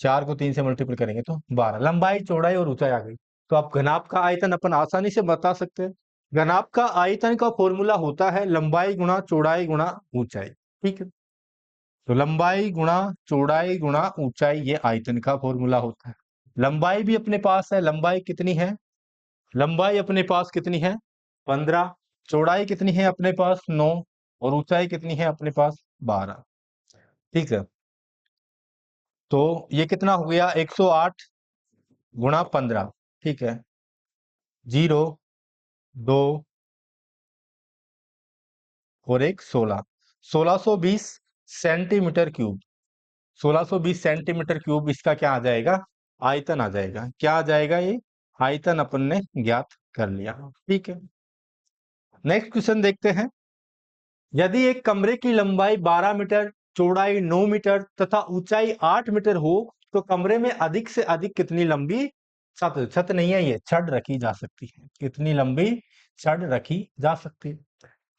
4 को 3 से मल्टीपल करेंगे तो 12, लंबाई चौड़ाई और ऊंचाई आ गई। तो आप घनाभ का आयतन अपन आसानी से बता सकते हैं। घनाभ का आयतन का फॉर्मूला होता है लंबाई गुणा चौड़ाई गुणा ऊंचाई, ठीक है। तो लंबाई गुणा चौड़ाई गुणा ऊंचाई, ये आयतन का फॉर्मूला होता है। लंबाई भी अपने पास है, लंबाई कितनी है, लंबाई अपने पास कितनी है, 15, चौड़ाई कितनी है अपने पास, 9, और ऊंचाई कितनी है अपने पास, 12, ठीक है। तो ये कितना हो गया, 108 × 15, ठीक है, 0, 2 और 1 16, 1620 सेंटीमीटर क्यूब। 1620 सेंटीमीटर क्यूब इसका क्या आ जाएगा, आयतन आ जाएगा। क्या आ जाएगा ये, आयतन अपन ने ज्ञात कर लिया। ठीक है, नेक्स्ट क्वेश्चन देखते हैं। यदि एक कमरे की लंबाई 12 मीटर, चौड़ाई 9 मीटर तथा ऊंचाई 8 मीटर हो, तो कमरे में अधिक से अधिक कितनी लंबी छत, छत नहीं है ये, छड़ रखी जा सकती है, कितनी लंबी छड़ रखी जा सकती है।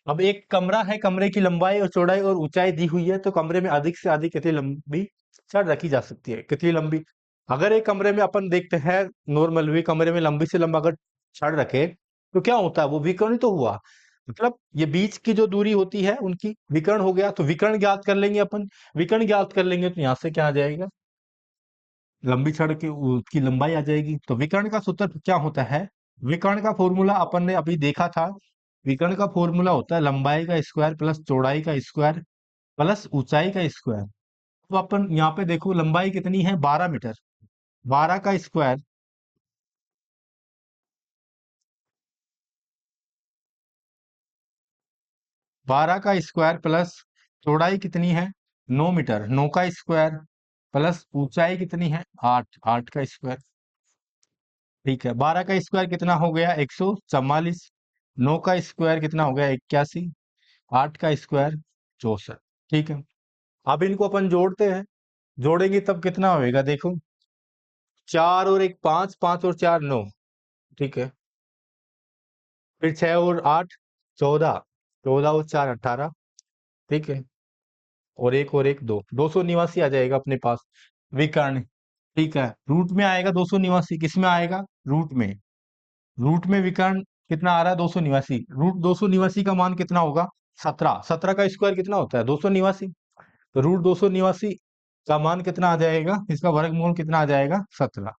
अब एक कमरा है, कमरे की लंबाई और चौड़ाई और ऊंचाई दी हुई है, तो कमरे में अधिक से अधिक कितनी लंबी छड़ रखी जा सकती है, कितनी लंबी। अगर एक कमरे में अपन देखते हैं नॉर्मल भी कमरे में लंबी से लंबा अगर छड़ रखे, तो क्या होता है, वो विकर्ण तो हुआ, मतलब ये बीच की जो दूरी होती है उनकी विकर्ण हो गया, तो विकर्ण ज्ञात कर लेंगे अपन। विकर्ण ज्ञात कर लेंगे तो यहाँ से क्या आ जाएगा, लंबी छड़ की उसकी लंबाई आ जाएगी। तो विकर्ण का सूत्र क्या होता है, विकर्ण का फॉर्मूला अपन ने अभी देखा था। विकर्ण का फॉर्मूला होता है लंबाई का स्क्वायर प्लस चौड़ाई का स्क्वायर प्लस ऊंचाई का स्क्वायर। तो अपन यहाँ पे देखो लंबाई कितनी है, 12 मीटर, 12 का स्क्वायर 12 का स्क्वायर प्लस चौड़ाई कितनी है 9 मीटर, 9 का स्क्वायर प्लस ऊंचाई कितनी है 8, 8 का स्क्वायर। ठीक है, 12 का स्क्वायर कितना हो गया 144, 9 का स्क्वायर कितना हो गया 81, 8 का स्क्वायर 64। ठीक है, अब इनको अपन जोड़ते हैं, जोड़ेंगे तब कितना होएगा देखो, 4 और 1 5, 5 और 4 9। ठीक है, फिर 6 और 8 14, 14 और 4 18। ठीक है, और 1 और 1 2, 289 आ जाएगा अपने पास विकर्ण। ठीक है, रूट में आएगा 289, किस में आएगा, रूट में। रूट में विकर्ण कितना आ रहा है 289, रूट 289 का मान कितना होगा 17, 17 का स्क्वायर कितना होता है 289, तो रूट 289 का मान कितना आ जाएगा, इसका वर्गमूल कितना आ जाएगा 17।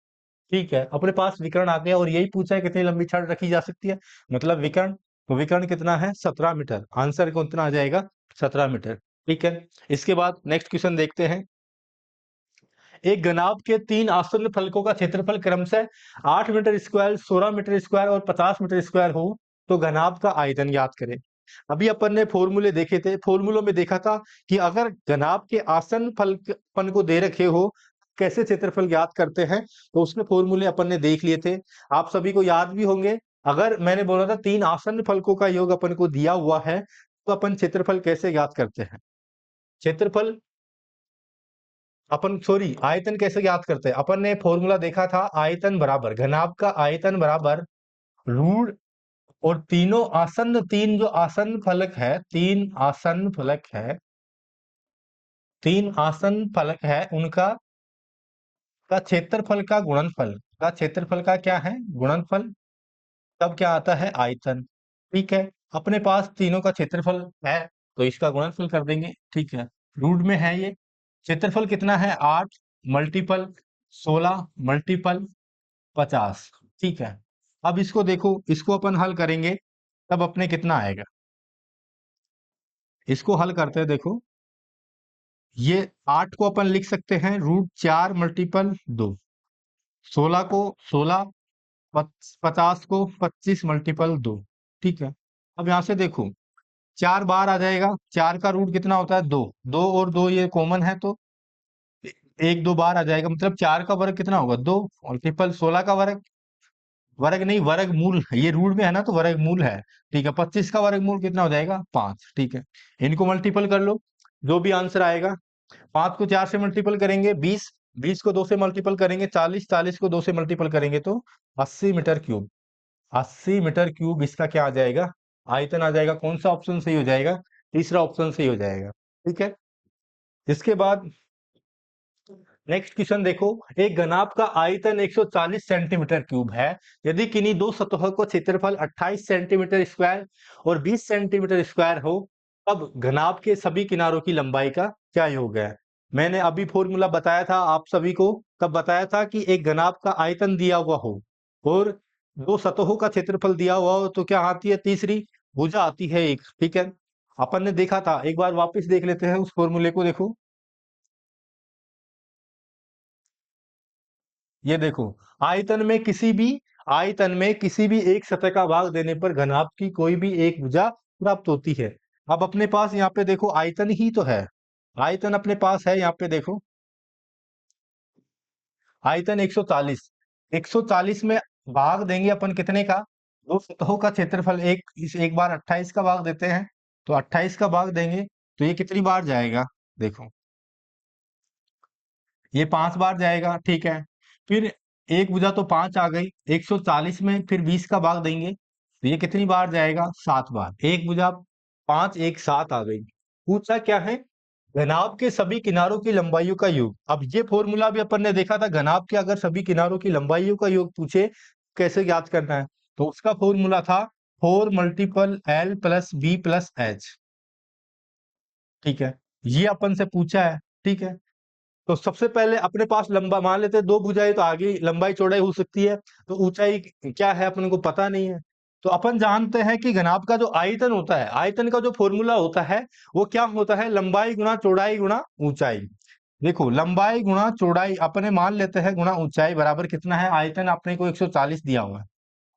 ठीक है, अपने पास विकर्ण आ गया और यही पूछा है कितनी लंबी छड़ रखी जा सकती है, मतलब विकर्ण। तो विकर्ण कितना है 17 मीटर, आंसर कितना आ जाएगा 17 मीटर। ठीक है, इसके बाद नेक्स्ट क्वेश्चन देखते हैं। एक घनाभ के 3 आसन्न फलकों का क्षेत्रफल क्रमशः 8 मीटर स्क्वायर, 16 मीटर स्क्वायर और 50 मीटर स्क्वायर हो, तो घनाभ का आयतन ज्ञात करें। अभी अपन ने फॉर्मूले देखे थे, फॉर्मूलों में देखा था कि अगर घनाभ के आसन्न फलकपन को दे रखे हो कैसे क्षेत्रफल ज्ञात करते हैं, तो उसमें फॉर्मूले अपन ने देख लिए थे, आप सभी को याद भी होंगे। अगर मैंने बोला था 3 आसन्न फलकों का योग अपन को दिया हुआ है, तो अपन क्षेत्रफल कैसे ज्ञात करते हैं, क्षेत्रफल अपन सॉरी आयतन कैसे ज्ञात करते हैं, अपन ने फॉर्मूला देखा था, आयतन बराबर घनाभ का आयतन बराबर रूट और तीनों आसन्न, तीन जो आसन्न फलक है, तीन आसन्न फलक है, तीन आसन्न फलक है उनका का क्षेत्रफल का गुणनफल, का क्षेत्रफल का क्या है गुणनफल, तब क्या आता है आयतन। ठीक है, अपने पास तीनों का क्षेत्रफल है, तो इसका गुणनफल कर देंगे। ठीक है, रूट में है ये, क्षेत्रफल कितना है 8 मल्टीपल 16 मल्टीपल 50। ठीक है, अब इसको देखो, इसको अपन हल करेंगे तब अपने कितना आएगा, इसको हल करते हैं देखो, ये 8 को अपन लिख सकते हैं रूट 4 मल्टीपल 2, 16 को 16, 50 को 25 मल्टीपल 2। ठीक है, अब यहां से देखो 4 बार आ जाएगा, 4 का रूट कितना होता है 2, 2 और 2 ये कॉमन है, तो एक दो बार आ जाएगा, मतलब 4 का वर्ग कितना होगा 2 मल्टीपल 16 का वर्ग, वर्ग नहीं वर्गमूल, ये रूट में है ना तो वर्गमूल है। ठीक है, 25 का वर्गमूल कितना हो जाएगा 5। ठीक है, इनको मल्टीपल कर लो, जो भी आंसर आएगा, 5 को 4 से मल्टीपल करेंगे 20, 20 को 2 से मल्टीपल करेंगे 40, 40 को 2 से मल्टीपल करेंगे तो 80 मीटर क्यूब, 80 मीटर क्यूब इसका क्या आ जाएगा, आयतन आ जाएगा। कौन सा ऑप्शन सही हो जाएगा, तीसरा ऑप्शन सही हो जाएगा। ठीक है, इसके बाद नेक्स्ट क्वेश्चन देखो, एक घनाभ का आयतन 140 सेंटीमीटर क्यूब है, यदि किन्हीं दो सतहों को क्षेत्रफल 28 सेंटीमीटर स्क्वायर और 20 सेंटीमीटर स्क्वायर हो, तब घनाभ के सभी किनारों की लंबाई का क्या योग है। मैंने अभी फॉर्मूला बताया था आप सभी को, तब बताया था कि एक घनाभ का आयतन दिया हुआ हो और दो सतहों का क्षेत्रफल दिया हुआ हो, तो क्या आती है तीसरी भुजा आती है एक। ठीक है, अपन ने देखा था, एक बार वापस देख लेते हैं उस फॉर्मूले को, देखो ये देखो, आयतन में किसी भी एक सतह का भाग देने पर घनाभ की कोई भी एक भुजा प्राप्त होती है। अब अपने पास यहाँ पे देखो आयतन ही तो है, आयतन अपने पास है यहाँ पे देखो, आयतन 140, 140 में भाग देंगे अपन कितने का, दो सतहों का क्षेत्रफल, एक बार 28 का भाग देते हैं, तो 28 का भाग देंगे तो ये कितनी बार जाएगा, देखो ये 5 बार जाएगा, ठीक है। फिर एक भुजा तो 5 आ गई, 140 में फिर 20 का भाग देंगे तो ये कितनी बार जाएगा, 7 बार। एक भुजा 5 एक 7 आ गई। पूछा क्या है, घनाभ के सभी किनारों की लंबाइयों का योग। अब ये फॉर्मूला भी अपन ने देखा था, घनाभ के अगर सभी किनारों की लंबाइयों का योग पूछे कैसे याद करना है, तो उसका फॉर्मूला था 4 multiple L plus B plus H, ठीक है। ये अपन से पूछा है, ठीक है। तो सबसे पहले अपने पास लंबा मान लेते हैं, दो भुजाएं तो आगे लंबाई चौड़ाई हो सकती है, तो ऊंचाई क्या है अपन को पता नहीं है। तो अपन जानते हैं कि घनाभ का जो आयतन होता है, आयतन का जो फॉर्मूला होता है वो क्या होता है, लंबाई गुणा चौड़ाई गुणा ऊंचाई। देखो लंबाई गुणा चौड़ाई अपने मान लेते हैं गुणा ऊंचाई बराबर कितना है, आयतन अपने को 140 दिया हुआ है,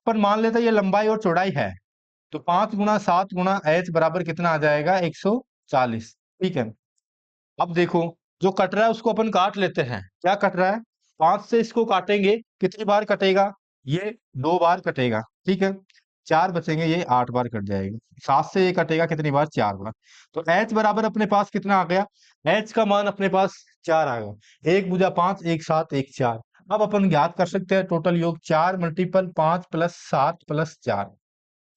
पर मान लेते हैं ये लंबाई और चौड़ाई है, तो 5 गुणा 7 गुणा एच बराबर कितना आ जाएगा, 140, ठीक है। अब देखो जो कट रहा है उसको अपन काट लेते हैं, क्या कट रहा है, 5 से इसको काटेंगे कितनी बार कटेगा, ये 2 बार कटेगा, ठीक है। 4 बचेंगे, ये 8 बार कट जाएगा। 7 से ये कटेगा कितनी बार, 4 बार। तो h बराबर अपने पास कितना आ गया, h का मान अपने पास 4 आ गया। एक भुजा 5 एक 7 एक 4। अब अपन ज्ञात कर सकते हैं टोटल योग, 4 मल्टीपल 5 प्लस 7 प्लस 4,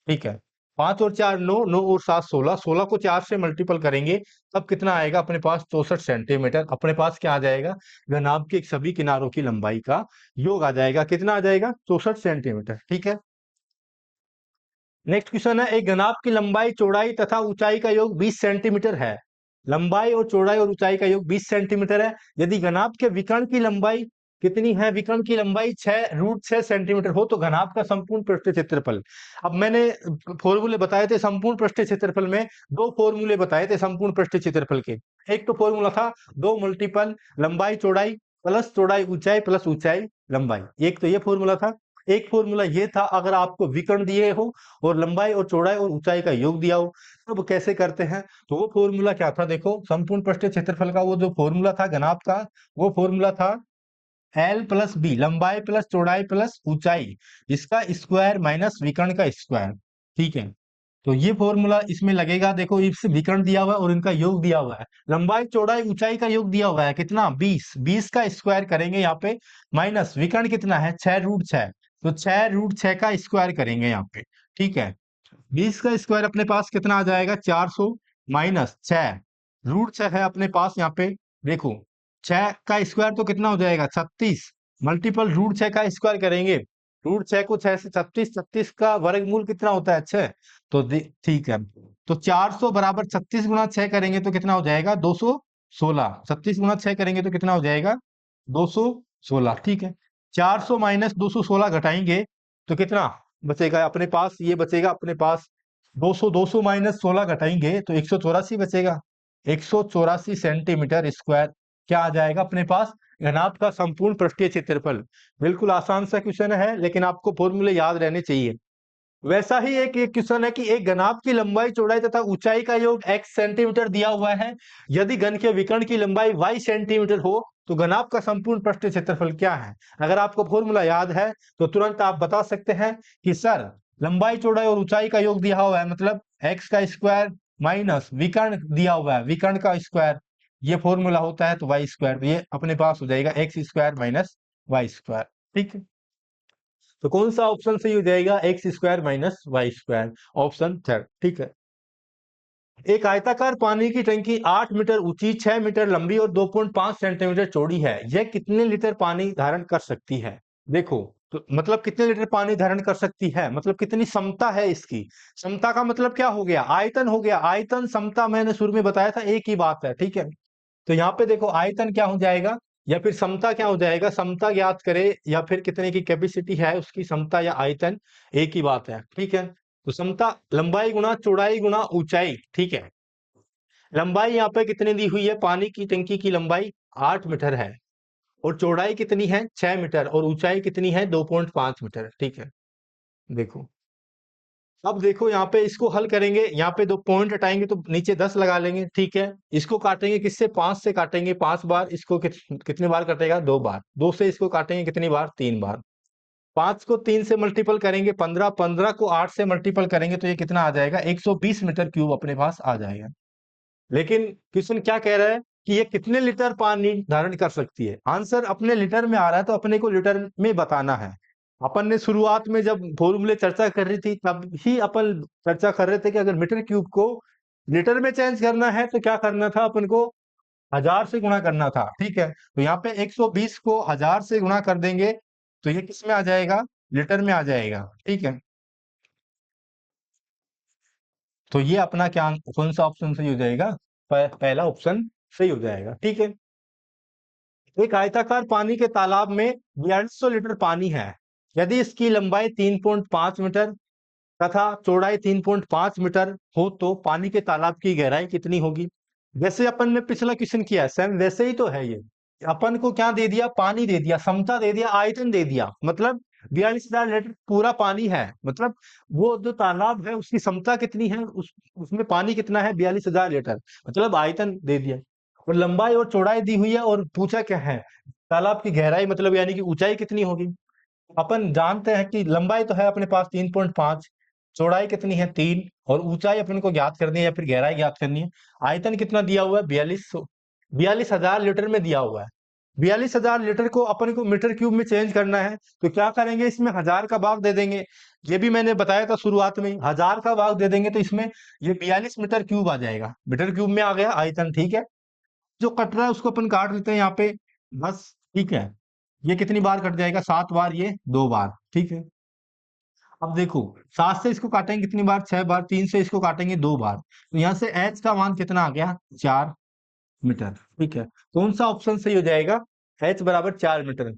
ठीक है। 5 और 4 9, 9 और 7 16, 16 को 4 से मल्टीपल करेंगे तब कितना आएगा अपने पास, 64 सेंटीमीटर। अपने पास क्या आ जाएगा, घनाभ के सभी किनारों की लंबाई का योग आ जाएगा, कितना आ जाएगा, 64 सेंटीमीटर, ठीक है। नेक्स्ट क्वेश्चन है, एक घनाभ की लंबाई चौड़ाई तथा ऊंचाई का योग 20 सेंटीमीटर है। लंबाई और चौड़ाई और ऊंचाई का योग 20 सेंटीमीटर है। यदि घनाभ के विकर्ण की लंबाई कितनी है, विकर्ण की लंबाई 6√6 सेंटीमीटर हो तो घनाभ का संपूर्ण पृष्ठीय क्षेत्रफल। अब मैंने फॉर्मूले बताए थे संपूर्ण पृष्ठीय क्षेत्रफल में, दो फॉर्मूले बताए थे संपूर्ण पृष्ठीय क्षेत्रफल के। एक तो फॉर्मूला था 2 मल्टीपल लंबाई चौड़ाई प्लस चौड़ाई ऊंचाई प्लस ऊंचाई लंबाई, एक तो ये फॉर्मूला था। एक फॉर्मूला ये था अगर आपको विकर्ण दिए हो और लंबाई और चौड़ाई और ऊंचाई का योग दिया हो, तब कैसे करते हैं, तो वो फॉर्मूला क्या था, देखो संपूर्ण पृष्ठीय क्षेत्रफल का वो जो फॉर्मूला था घनाभ का, वो फॉर्मूला था एल प्लस बी, लंबाई प्लस चौड़ाई प्लस ऊंचाई, इसका स्क्वायर माइनस विकर्ण का स्क्वायर, ठीक है। तो ये फॉर्मूला इसमें लगेगा, देखो इस विकर्ण दिया हुआ है और इनका योग दिया हुआ है, लंबाई चौड़ाई ऊंचाई का योग दिया हुआ है कितना, 20, 20 का स्क्वायर करेंगे यहाँ पे, माइनस विकर्ण कितना है 6√6, तो 6√6 का स्क्वायर करेंगे यहाँ पे, ठीक है। 20 का स्क्वायर अपने पास कितना आ जाएगा, 400, माइनस 6√6 है अपने पास यहाँ पे, देखो 6 का स्क्वायर तो कितना हो जाएगा 36, मल्टीपल √6 का स्क्वायर करेंगे, √6 को 6 से 36, 36 का वर्गमूल कितना होता है 6, तो ठीक है। तो 400 बराबर 36 गुणा 6 करेंगे तो कितना हो जाएगा 216, 36 गुणा 6 करेंगे तो कितना हो जाएगा 216, ठीक है। 400 माइनस 216 घटाएंगे तो कितना बचेगा अपने पास, ये बचेगा अपने पास 200, 200 माइनस 16 घटाएंगे तो 184 बचेगा, 184 सेंटीमीटर स्क्वायर क्या आ जाएगा अपने पास, घनाभ का संपूर्ण पृष्ठीय क्षेत्रफल। बिल्कुल आसान सा क्वेश्चन है, लेकिन आपको फॉर्मूले याद रहने चाहिए। वैसा ही एक क्वेश्चन है कि एक घनाभ की लंबाई चौड़ाई तथा ऊंचाई का योग x सेंटीमीटर दिया हुआ है। यदि घन के विकर्ण की लंबाई y सेंटीमीटर हो तो घनाभ का संपूर्ण पृष्ठीय क्षेत्रफल क्या है। अगर आपको फॉर्मूला याद है तो तुरंत आप बता सकते हैं कि सर लंबाई चौड़ाई और ऊंचाई का योग दिया हुआ है, मतलब x का स्क्वायर माइनस विकर्ण दिया हुआ है, विकर्ण का स्क्वायर, ये फॉर्मूला होता है तो वाई स्क्वायर, तो ये अपने पास हो जाएगा X square minus Y square, ठीक है। तो कौन सा ऑप्शन सही हो जाएगा, X square minus Y square, option third, ठीक है। एक आयताकार पानी की टंकी 8 मीटर ऊंची, 6 मीटर लंबी और 2.5 सेंटीमीटर चौड़ी है, यह कितने लीटर पानी धारण कर सकती है। देखो तो मतलब कितने लीटर पानी धारण कर सकती है, मतलब कितनी क्षमता है इसकी। क्षमता का मतलब क्या हो गया, आयतन हो गया, आयतन क्षमता मैंने शुरू में बताया था एक ही बात है, ठीक है। तो यहाँ पे देखो आयतन क्या हो जाएगा या फिर क्षमता क्या हो जाएगा, क्षमता ज्ञात करे या फिर कितने की कैपेसिटी है उसकी, क्षमता या आयतन एक ही बात है, ठीक है। तो क्षमता लंबाई गुणा चौड़ाई गुणा ऊंचाई, ठीक है। लंबाई यहाँ पे कितनी दी हुई है, पानी की टंकी की लंबाई 8 मीटर है और चौड़ाई कितनी है 6 मीटर और ऊंचाई कितनी है 2.5 मीटर, ठीक है। देखो अब देखो यहाँ पे इसको हल करेंगे, यहाँ पे 2 पॉइंट हटाएंगे तो नीचे 10 लगा लेंगे, ठीक है। इसको काटेंगे किससे, 5 से काटेंगे, 5 बार। इसको कितने बार कटेगा, 2 बार। 2 से इसको काटेंगे कितनी बार, 3 बार। 5 को 3 से मल्टीपल करेंगे 15, 15 को 8 से मल्टीपल करेंगे तो ये कितना आ जाएगा, 120 मीटर क्यूब अपने पास आ जाएगा। लेकिन क्वेश्चन क्या कह रहा है कि ये कितने लीटर पानी धारण कर सकती है। आंसर अपने लीटर में आ रहा है तो अपने को लीटर में बताना है। अपन ने शुरुआत में जब फॉर्मूले चर्चा कर रही थी तब ही अपन चर्चा कर रहे थे कि अगर मीटर क्यूब को लीटर में चेंज करना है तो क्या करना था, अपन को 1000 से गुणा करना था, ठीक है। तो यहाँ पे 120 को 1000 से गुणा कर देंगे तो ये किस में आ जाएगा, लीटर में आ जाएगा, ठीक है। तो ये अपना क्या, कौन सा ऑप्शन सही हो जाएगा, पहला ऑप्शन सही हो जाएगा, ठीक है। एक आयताकार पानी के तालाब में 4200 लीटर पानी है। यदि इसकी लंबाई 3.5 मीटर तथा चौड़ाई 3.5 मीटर हो तो पानी के तालाब की गहराई कितनी होगी। जैसे अपन ने पिछला क्वेश्चन किया है सेम वैसे ही तो है ये। अपन को क्या दे दिया, पानी दे दिया, क्षमता दे दिया, आयतन दे दिया, मतलब 42,000 लीटर पूरा पानी है। मतलब वो जो तालाब है उसकी क्षमता कितनी है, उसमें पानी कितना है, 42,000 लीटर। मतलब आयतन दे दिया, और लंबाई और चौड़ाई दी हुई है, और पूछा क्या है, तालाब की गहराई, मतलब यानी कि ऊंचाई कितनी होगी। अपन जानते हैं कि लंबाई तो है अपने पास 3.5, चौड़ाई कितनी है 3, और ऊंचाई अपन को ज्ञात करनी है या फिर गहराई ज्ञात करनी है। आयतन कितना दिया हुआ है, 42,000 लीटर में दिया हुआ है। 42,000 लीटर को अपन को मीटर क्यूब में चेंज करना है तो क्या करेंगे, इसमें 1000 का भाग दे देंगे। ये भी मैंने बताया था शुरुआत में, 1000 का भाग दे देंगे तो इसमें ये 42 मीटर क्यूब आ जाएगा, मीटर क्यूब में आ गया आयतन, ठीक है। जो कट रहा है उसको अपन काट लेते हैं यहाँ पे, बस, ठीक है। ये कितनी बार कट जाएगा, 7 बार, ये 2 बार, ठीक है। अब देखो 7 से इसको काटेंगे कितनी बार, 6 बार। 3 से इसको काटेंगे 2 बार, तो यहाँ से एच का मान कितना आ गया, 4 मीटर, ठीक है। कौन सा ऑप्शन सही हो जाएगा, एच बराबर 4 मीटर,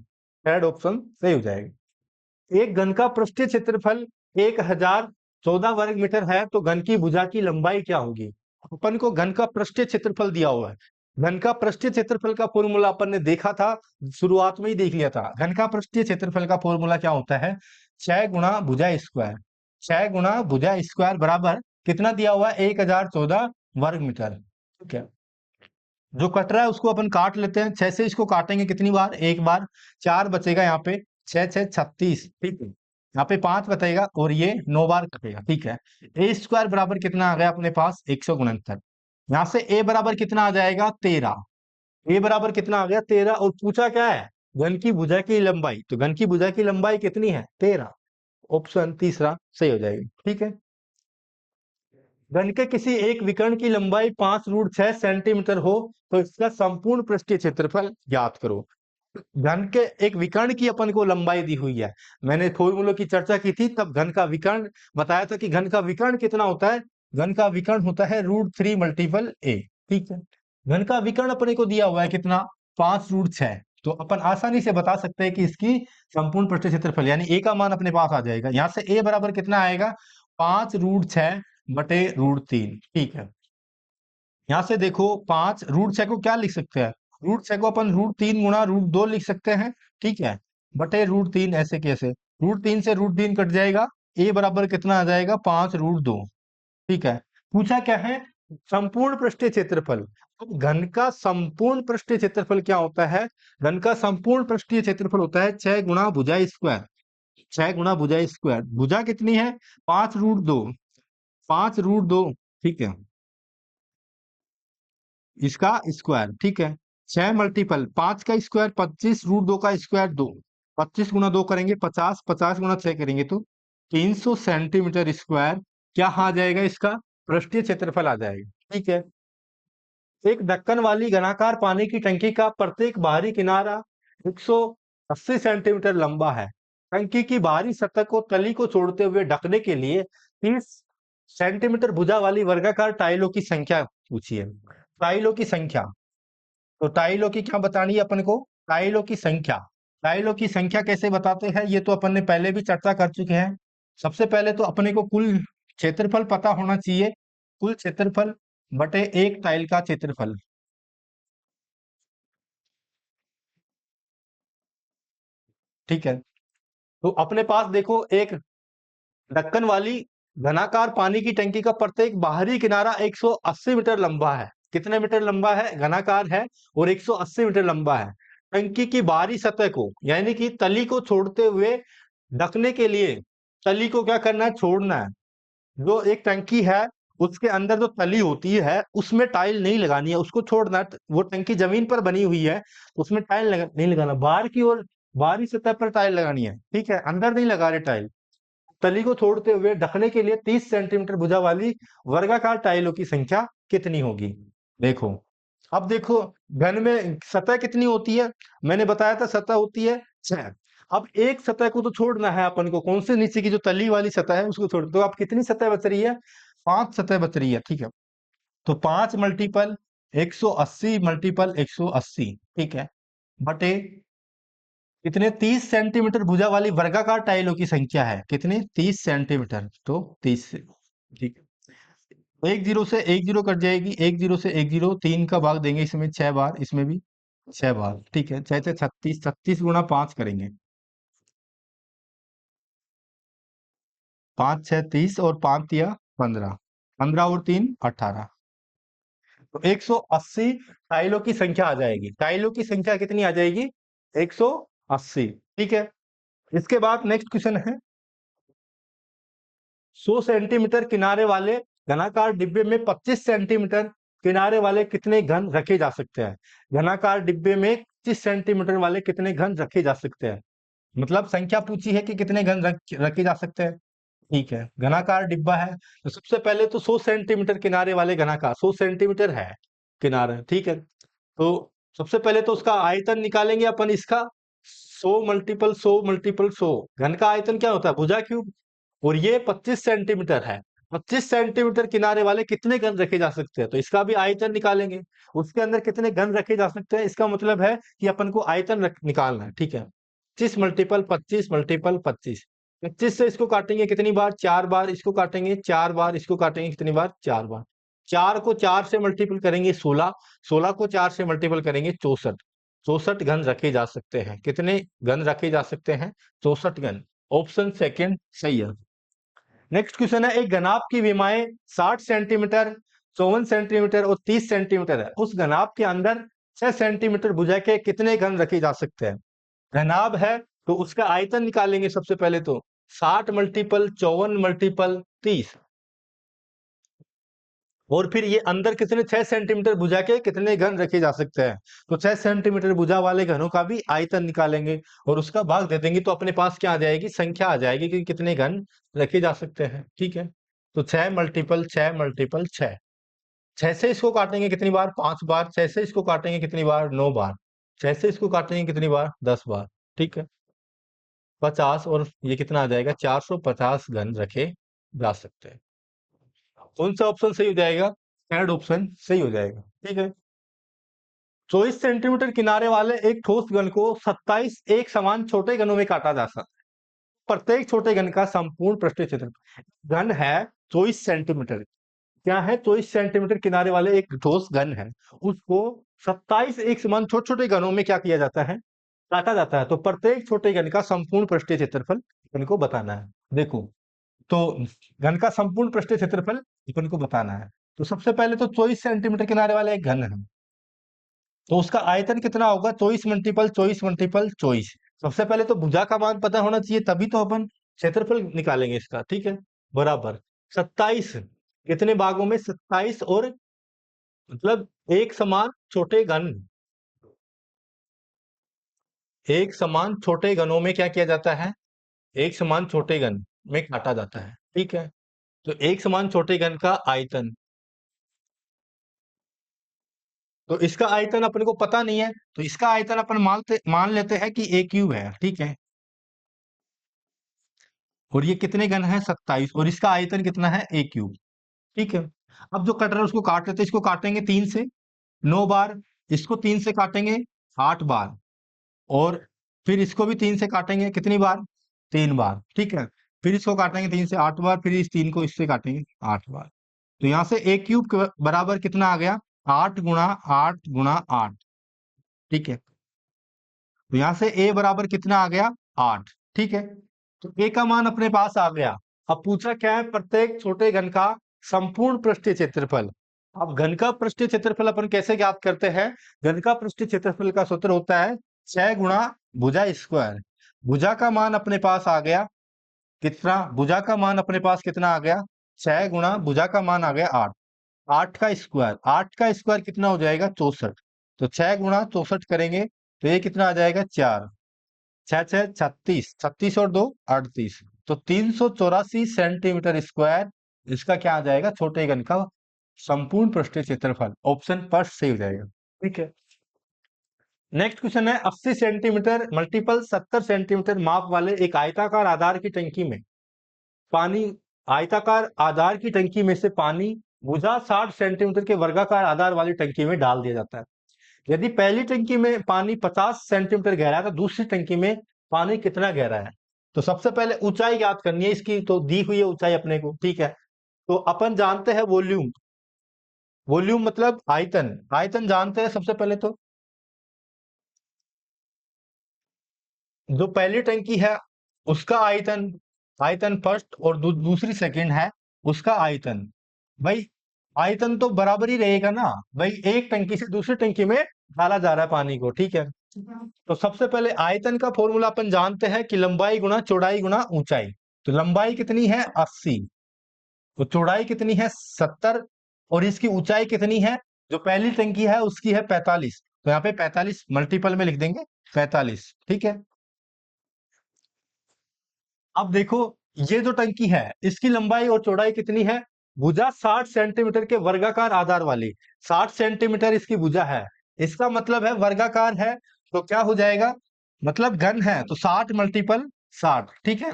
थर्ड ऑप्शन सही हो जाएगा। एक घन का पृष्ठीय क्षेत्रफल 1014 वर्ग मीटर है तो घन की भुजा की लंबाई क्या होगी। अपन को घन का पृष्ठीय क्षेत्रफल दिया हुआ है। घन का पृष्ठीय क्षेत्रफल का फॉर्मूला अपन ने देखा था, शुरुआत में ही देख लिया था। घन का पृष्ठीय क्षेत्रफल का फॉर्मूला क्या होता है, 6 गुणा भुजा स्क्वायर। 6 गुणा भुजा स्क्वायर बराबर कितना दिया हुआ है, 1014 वर्ग मीटर, ठीक है। जो कट रहा है उसको अपन काट लेते हैं, 6 से इसको काटेंगे कितनी बार, 1 बार। 4 बचेगा यहाँ पे, 6 6 36, ठीक है। यहाँ पे 5 बचेगा और ये 9 बार कटेगा, ठीक है। ए स्क्वायर बराबर कितना आ गया अपने पास, 169। यहाँ से ए बराबर कितना आ जाएगा, 13। ए बराबर कितना आ गया, 13। और पूछा क्या है, घन की भुजा की लंबाई, तो घन की भुजा की लंबाई कितनी है, 13। ऑप्शन तीसरा सही हो जाएगी, ठीक है। घन के किसी एक विकर्ण की लंबाई 5√6 सेंटीमीटर हो तो इसका संपूर्ण पृष्ठीय क्षेत्रफल ज्ञात करो। घन के एक विकर्ण की अपन को लंबाई दी हुई है। मैंने फॉर्मूलों की चर्चा की थी तब घन का विकर्ण बताया था कि घन का विकर्ण कितना होता है, घन का विकर्ण होता है √3 मल्टीपल ए, ठीक है। घन का विकर्ण अपने को दिया हुआ है कितना, 5√6। तो अपन आसानी से बता सकते हैं कि इसकी संपूर्ण पृष्ठीय क्षेत्रफल यानी ए का मान अपने पास आ जाएगा। यहाँ से ए बराबर कितना आएगा, 5√6 बटे √3, ठीक है। यहाँ से देखो 5√6 को क्या लिख सकते हैं, √6 को अपन √3 गुणा √2 लिख सकते हैं, ठीक है, बटे √3। ऐसे कैसे, √3 से √3 कट जाएगा, ए बराबर कितना आ जाएगा, 5√2, ठीक है। पूछा क्या है, संपूर्ण पृष्ठीय क्षेत्रफल। अब घन का संपूर्ण पृष्ठीय क्षेत्रफल क्या होता है, घन का संपूर्ण पृष्ठीय क्षेत्रफल होता है 6 गुणा भुजा स्क्वायर। 6 गुणा भुजा स्क्वायर, भुजा कितनी है, 5√2, 5√2, ठीक है, इसका स्क्वायर, ठीक है। 6 मल्टीपल 5 का स्क्वायर 25, √2 का स्क्वायर 2, 25 गुना 2 करेंगे 50, 50 गुना 6 करेंगे तो 300 सेंटीमीटर स्क्वायर क्या आ जाएगा, इसका पृष्ठीय क्षेत्रफल आ जाएगा, ठीक है। एक ढक्कन वाली घनाकार पानी की टंकी का प्रत्येक बाहरी किनारा 180 सेंटीमीटर लंबा है। टंकी की बाहरी सतह को तली को छोड़ते हुए ढकने के लिए 30 सेंटीमीटर भुजा वाली वर्गाकार टाइलों की संख्या पूछी है। टाइलों की संख्या, तो टाइलों की क्या बतानी है अपन को, टाइलों की संख्या। टाइलों की संख्या कैसे बताते हैं, ये तो अपन ने पहले भी चर्चा कर चुके हैं। सबसे पहले तो अपने को कुल क्षेत्रफल पता होना चाहिए, कुल क्षेत्रफल बटे एक टाइल का क्षेत्रफल, ठीक है। तो अपने पास देखो एक ढक्कन वाली घनाकार पानी की टंकी का प्रत्येक बाहरी किनारा 180 मीटर लंबा है। कितने मीटर लंबा है? घनाकार है और 180 मीटर लंबा है। टंकी की बाहरी सतह को यानी कि तली को छोड़ते हुए ढकने के लिए तली को क्या करना है? छोड़ना है। जो एक टंकी है उसके अंदर जो तली होती है उसमें टाइल नहीं लगानी है, उसको छोड़ना है। वो टंकी जमीन पर बनी हुई है, उसमें नहीं लगाना। बाहर की ओर बाहरी सतह पर टाइल लगानी है, ठीक है, अंदर नहीं लगा रहे टाइल। तली को छोड़ते हुए ढकने के लिए 30 सेंटीमीटर भुजा वाली वर्गाकार टाइलों की संख्या कितनी होगी? देखो, अब देखो घन में सतह कितनी होती है? मैंने बताया था सतह होती है 6। अब एक सतह को तो छोड़ना है अपन को, कौन से? नीचे की जो तली वाली सतह है उसको छोड़। तो अब कितनी सतह बच रही है? 5 सतह बच रही है, ठीक है। तो 5 मल्टीपल 180 मल्टीपल 180, ठीक है, बटे कितने? 30 सेंटीमीटर भुजा वाली वर्गाकार टाइलों की संख्या है कितने? 30 सेंटीमीटर, तो 30 से, ठीक है। एक जीरो से एक जीरो कट जाएगी, एक जीरो से एक जीरो, 3 का भाग देंगे इसमें 6 बार, इसमें भी 6 बार, ठीक है। 6 से 36, 36 गुणा 5 करेंगे, 5 6 30 और 5 तिया 15, 15 और 3 18। तो 180 टाइलों की संख्या आ जाएगी। टाइलों की संख्या कितनी आ जाएगी? 180, ठीक है। इसके बाद नेक्स्ट क्वेश्चन है, 100 सेंटीमीटर किनारे वाले घनाकार डिब्बे में 25 सेंटीमीटर किनारे वाले कितने घन रखे जा सकते हैं? घनाकार डिब्बे में 25 सेंटीमीटर वाले कितने घन रखे जा सकते हैं? मतलब संख्या पूछी है कि कितने घन रखे जा सकते हैं, ठीक है। घनाकार डिब्बा है तो सबसे पहले तो 100 सेंटीमीटर किनारे वाले घनाकार, 100 सेंटीमीटर है किनारा, ठीक है। तो सबसे पहले तो उसका आयतन निकालेंगे अपन, इसका 100 मल्टीपल 100 मल्टीपल 100। घन का आयतन क्या होता है? भुजा क्यूब। और ये 25 सेंटीमीटर है। 25 सेंटीमीटर किनारे वाले कितने घन रखे जा सकते हैं? तो इसका भी आयतन निकालेंगे। उसके अंदर कितने घन रखे जा सकते हैं, इसका मतलब है कि अपन को आयतन निकालना है, ठीक है। 25 मल्टीपल 25 मल्टीपल 25। 25 से इसको काटेंगे कितनी बार? 4 बार। इसको काटेंगे 4 बार। इसको काटेंगे कितनी बार? 4 बार। 4 को 4 से मल्टीपल करेंगे 16। 16 को 4 से मल्टीपल करेंगे 64। 64 घन रखे जा सकते हैं। कितने घन रखे जा सकते हैं? 64 घन। ऑप्शन सेकंड सही है। नेक्स्ट क्वेश्चन है, एक घनाभ की विमाएं 60 सेंटीमीटर 54 सेंटीमीटर और 30 सेंटीमीटर है। उस घनाभ के अंदर 6 सेंटीमीटर भुजा के कितने घन रखे जा सकते हैं? घनाभ है तो उसका आयतन निकालेंगे सबसे पहले तो 60 मल्टीपल 54 मल्टीपल 30। और फिर ये अंदर कितने? 6 सेंटीमीटर भुजा के कितने घन रखे जा सकते हैं? तो 6 सेंटीमीटर भुजा वाले घनों का भी आयतन निकालेंगे और उसका भाग दे देंगे, तो अपने पास क्या आ जाएगी? संख्या आ जाएगी कि कितने घन रखे जा सकते हैं, ठीक है। तो 6 मल्टीपल 6 मल्टीपल 6। 6 से इसको काटेंगे कितनी बार? 5 बार। 6 से इसको काटेंगे कितनी बार? 9 बार। 6 से इसको काटेंगे कितनी बार? 10 बार, ठीक है। 50 और ये कितना आ जाएगा? 450 घन रखे जा सकते हैं। कौन सा ऑप्शन सही हो जाएगा? थर्ड ऑप्शन सही हो जाएगा, ठीक है। 24 सेंटीमीटर किनारे वाले एक ठोस घन को 27 एक समान छोटे घनों में काटा जा सकता है। प्रत्येक छोटे घन का संपूर्ण पृष्ठीय क्षेत्रफल। घन है 24 सेंटीमीटर। क्या है? 24 सेंटीमीटर किनारे वाले एक ठोस घन है, उसको 27 एक समान छोटे छोटे घनों में क्या किया जाता है? काटा जाता है। तो प्रत्येक छोटे घन का संपूर्ण पृष्ठीय क्षेत्रफल अपन को बताना है। देखो, तो घन का संपूर्ण पृष्ठीय क्षेत्रफल अपन को बताना है। तो सबसे पहले तो 24 सेंटीमीटर किनारे वाला एक घन है, तो उसका आयतन कितना होगा? 24 मल्टीपल 24 मल्टीपल 24। सबसे पहले तो भुजा का मान पता होना चाहिए, तभी तो अपन क्षेत्रफल निकालेंगे इसका, ठीक है। बराबर 27 कितने भागों में? 27 और मतलब एक समान छोटे घन, एक समान छोटे घनों में क्या किया जाता है? एक समान छोटे घन में काटा जाता है, ठीक है। तो एक समान छोटे घन का आयतन, तो इसका आयतन अपन को पता नहीं है, तो इसका आयतन अपन मान लेते हैं कि ए क्यूब है, ठीक है। और ये कितने घन है? 27 और इसका आयतन कितना है? ए क्यूब, ठीक है। अब जो कट रहा है उसको काट लेते हैं। इसको काटेंगे 3 से 9 बार, इसको 3 से काटेंगे 8 बार, और फिर इसको भी 3 से काटेंगे कितनी बार? 3 बार, ठीक है। फिर इसको काटेंगे 3 से 8 बार, फिर इस 3 को इससे काटेंगे 8 बार। तो यहाँ से ए क्यूब के बराबर कितना आ गया? 8 गुणा 8 गुणा 8, ठीक है। तो यहाँ से ए बराबर कितना आ गया? 8, ठीक है। तो ए का मान अपने पास आ गया। अब पूछा क्या है, प्रत्येक छोटे घन का संपूर्ण पृष्ठीय क्षेत्रफल। अब घन का पृष्ठीय क्षेत्रफल अपन कैसे ज्ञात करते हैं? घन का पृष्ठीय क्षेत्रफल का सूत्र होता है 6 गुणा भुजा स्क्वायर। भुजा का मान अपने पास आ गया कितना? भुजा का मान अपने पास कितना आ गया? 6 गुणा भुजा का मान आ गया 8। 8 का स्क्वायर, 8 का स्क्वायर कितना हो जाएगा? 64। तो 6 गुणा 64 करेंगे तो ये कितना आ जाएगा? 4। 6 6 36, 36 और 2 38। तो 384 सेंटीमीटर स्क्वायर इसका क्या आ जाएगा? छोटे घन का संपूर्ण पृष्ठीय क्षेत्रफल। ऑप्शन फर्स्ट सही हो जाएगा। ठीक है। नेक्स्ट क्वेश्चन है 80 सेंटीमीटर मल्टीपल 70 सेंटीमीटर माप वाले एक आयताकार आधार की टंकी में पानी, आयताकार आधार की टंकी में से पानी भुजा 60 सेंटीमीटर के वर्गाकार आधार वाली टंकी में डाल दिया जाता है। यदि पहली टंकी में पानी 50 सेंटीमीटर गहरा है तो दूसरी टंकी में पानी कितना गहरा है? तो सबसे पहले ऊंचाई ज्ञात करनी है इसकी, तो दी हुई है ऊंचाई अपने को। ठीक है, तो अपन जानते हैं वॉल्यूम। वॉल्यूम मतलब आयतन। आयतन जानते हैं सबसे पहले तो। जो पहली टंकी है उसका आयतन, आयतन फर्स्ट, और दूसरी सेकंड है उसका आयतन। भाई आयतन तो बराबर ही रहेगा ना भाई, एक टंकी से दूसरी टंकी में डाला जा रहा है पानी को। ठीक है, तो सबसे पहले आयतन का फॉर्मूला अपन जानते हैं कि लंबाई गुणा चौड़ाई गुणा ऊंचाई। तो लंबाई कितनी है? 80। तो चौड़ाई कितनी है? 70। और इसकी ऊंचाई कितनी है? जो पहली टंकी है उसकी है 45। तो यहाँ पे 45 मल्टीपल में लिख देंगे 45। ठीक है, अब देखो ये जो टंकी है इसकी लंबाई और चौड़ाई कितनी है? भुजा 60 सेंटीमीटर के वर्गाकार आधार वाली। 60 सेंटीमीटर इसकी भुजा है, इसका मतलब है वर्गाकार है। तो क्या हो जाएगा? मतलब घन है तो 60 मल्टीपल 60। ठीक है,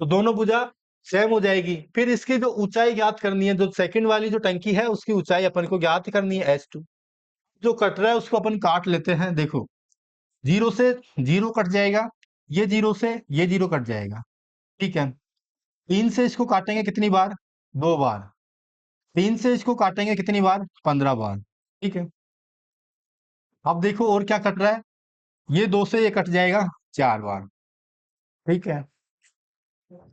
तो दोनों भुजा सेम हो जाएगी। फिर इसकी जो ऊंचाई ज्ञात करनी है, जो सेकंड वाली जो टंकी है उसकी ऊंचाई अपन को ज्ञात करनी है S2। जो कट रहा है उसको अपन काट लेते हैं। देखो जीरो से जीरो कट जाएगा, ये जीरो से ये जीरो कट जाएगा। ठीक है, 3 से इसको काटेंगे कितनी बार? 2 बार। 3 से इसको काटेंगे कितनी बार? 15 बार। ठीक है, अब देखो और क्या कट रहा है, ये 2 से ये कट जाएगा 4 बार। ठीक है,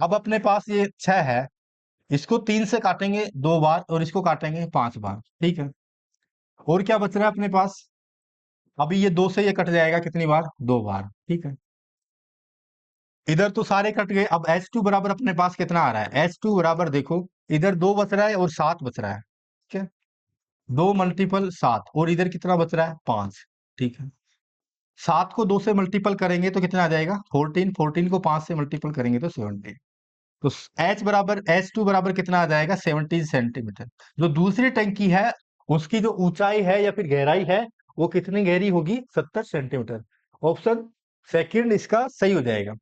अब अपने पास ये 6 है, इसको 3 से काटेंगे 2 बार और इसको काटेंगे 5 बार। ठीक है, और क्या बच रहा है अपने पास? अभी ये 2 से ये कट जाएगा कितनी बार? 2 बार। ठीक है, इधर तो सारे कट गए। अब H2 बराबर अपने पास कितना आ रहा है? H2 बराबर देखो, इधर 2 बच रहा है और 7 बच रहा है। ठीक है, 2 मल्टीपल 7, और इधर कितना बच रहा है? 5। ठीक है, 7 को 2 से मल्टीपल करेंगे तो कितना आ जाएगा? 14। 14 को 5 से मल्टीपल करेंगे तो 17। तो H बराबर H2 बराबर कितना आ जाएगा? 17 सेंटीमीटर। जो दूसरी टंकी है उसकी जो ऊंचाई है या फिर गहराई है वो कितनी गहरी होगी? 70 सेंटीमीटर। ऑप्शन सेकंड इसका सही हो जाएगा।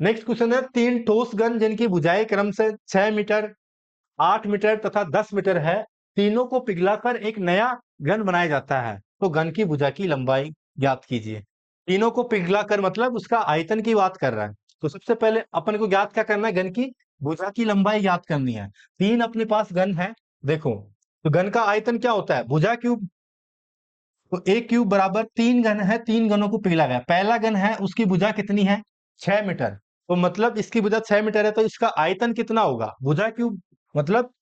नेक्स्ट क्वेश्चन है 3 ठोस घन जिनकी भुजाएं क्रम से 6 मीटर, 8 मीटर तथा 10 मीटर है, तीनों को पिघलाकर एक नया घन बनाया जाता है। तो घन की भुजा की लंबाई ज्ञात कीजिए। तीनों को पिघलाकर मतलब उसका आयतन की बात कर रहा है। तो सबसे पहले अपन को ज्ञात क्या करना है? घन की भुजा की लंबाई ज्ञात करनी है। 3 अपने पास घन है। देखो तो घन का आयतन क्या होता है? भुजा क्यूब। तो एक क्यूब बराबर 3 घन है, 3 घनों को पिघला गया। पहला घन है उसकी भुजा कितनी है? 6 मीटर। तो मतलब इसकी भुजा 6 मीटर है तो इसका आयतन कितना होगा? भुजा क्यूब मतलब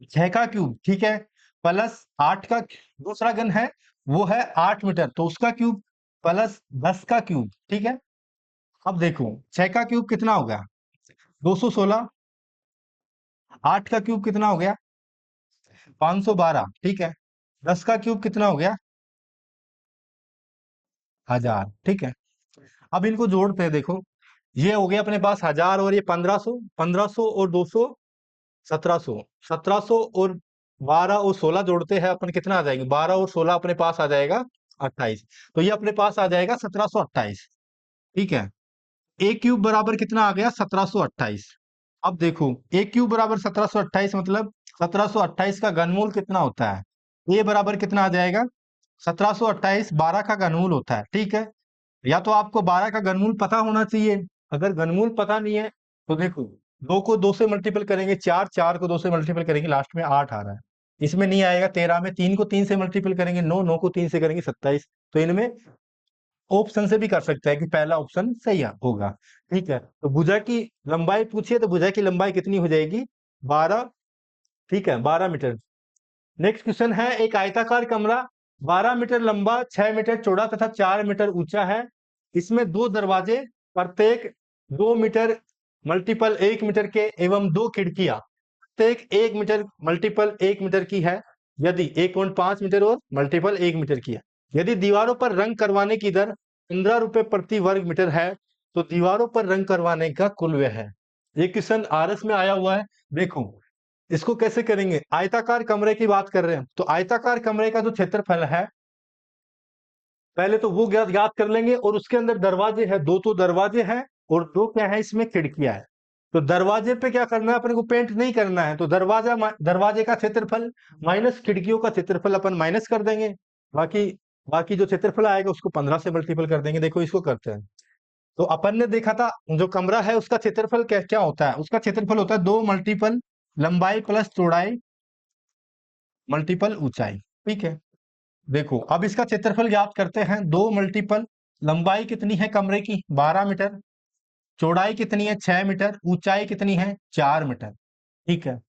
6 का क्यूब। ठीक है, प्लस 8 का दूसरा घन है वो है 8 मीटर तो उसका क्यूब, प्लस 10 का क्यूब। ठीक है, अब देखो 6 का क्यूब कितना हो गया? 216। 8 का क्यूब कितना हो गया? 512। ठीक है, 10 का क्यूब कितना हो गया? 1000। ठीक है, अब इनको जोड़ते हैं। देखो ये हो गया अपने पास 1000 और ये 1500, 1500 और 200 1700, 1700 और 12 और 16 जोड़ते हैं अपन, कितना आ जाएगी? 12 और 16 अपने पास आ जाएगा 28। तो ये अपने पास आ जाएगा 1728। ठीक है, ए क्यूब बराबर कितना आ गया? 1728। अब देखो ए क्यूब बराबर 1728 मतलब 1728 का घनमूल कितना होता है? ए बराबर कितना आ जाएगा? 1728 12 का घनमूल होता है। ठीक है, या तो आपको 12 का घनमूल पता होना चाहिए। अगर घनमूल पता नहीं है तो देखो 2 को 2 से मल्टीपल करेंगे 4, 4 को 2 से मल्टीपल करेंगे लास्ट में 8 आ रहा है। इसमें नहीं आएगा 13 में। 3 को 3 से मल्टीपल करेंगे 9, 9 को 3 से करेंगे 27। तो इनमें ऑप्शन से भी कर सकते हैं कि पहला ऑप्शन सही होगा। ठीक है, तो भुजा की लंबाई पूछिए तो भुजा की लंबाई कितनी हो जाएगी? 12। ठीक है, 12 मीटर। नेक्स्ट क्वेश्चन है, एक आयताकार कमरा 12 मीटर लंबा, 6 मीटर चौड़ा तथा 4 मीटर ऊंचा है। इसमें दो दरवाजे, प्रत्येक 2 मीटर मल्टीपल 1 मीटर के एवं दो खिड़कियां, प्रत्येक 1 मीटर मल्टीपल 1 मीटर की है। यदि 1.5 मीटर और मल्टीपल 1 मीटर की है। यदि दीवारों पर रंग करवाने की दर 15 रुपए प्रति वर्ग मीटर है, तो दीवारों पर रंग करवाने का कुल व्यय है। ये क्वेश्चन आरएस में आया हुआ है। देखो इसको कैसे करेंगे, आयताकार कमरे की बात कर रहे हैं तो आयताकार कमरे का जो क्षेत्रफल है, पहले तो वो याद कर लेंगे, और उसके अंदर दरवाजे हैं, दो तो दरवाजे हैं और दो क्या है, इसमें खिड़कियां है। तो दरवाजे पे क्या करना है, अपने को पेंट नहीं करना है, तो दरवाजे का क्षेत्रफल माइनस खिड़कियों का क्षेत्रफल अपन माइनस कर देंगे। बाकी बाकी जो क्षेत्रफल आएगा उसको 15 से मल्टीपल कर देंगे। देखो इसको करते हैं। तो अपन ने देखा था जो कमरा है उसका क्षेत्रफल क्या क्या होता है, उसका क्षेत्रफल होता है 2 मल्टीपल लंबाई प्लस चौड़ाई मल्टीपल ऊंचाई। ठीक है, देखो अब इसका क्षेत्रफल याद करते हैं। 2 मल्टीपल लंबाई कितनी है कमरे की, 12 मीटर, चौड़ाई कितनी है 6 मीटर, ऊंचाई कितनी है 4 मीटर। ठीक है,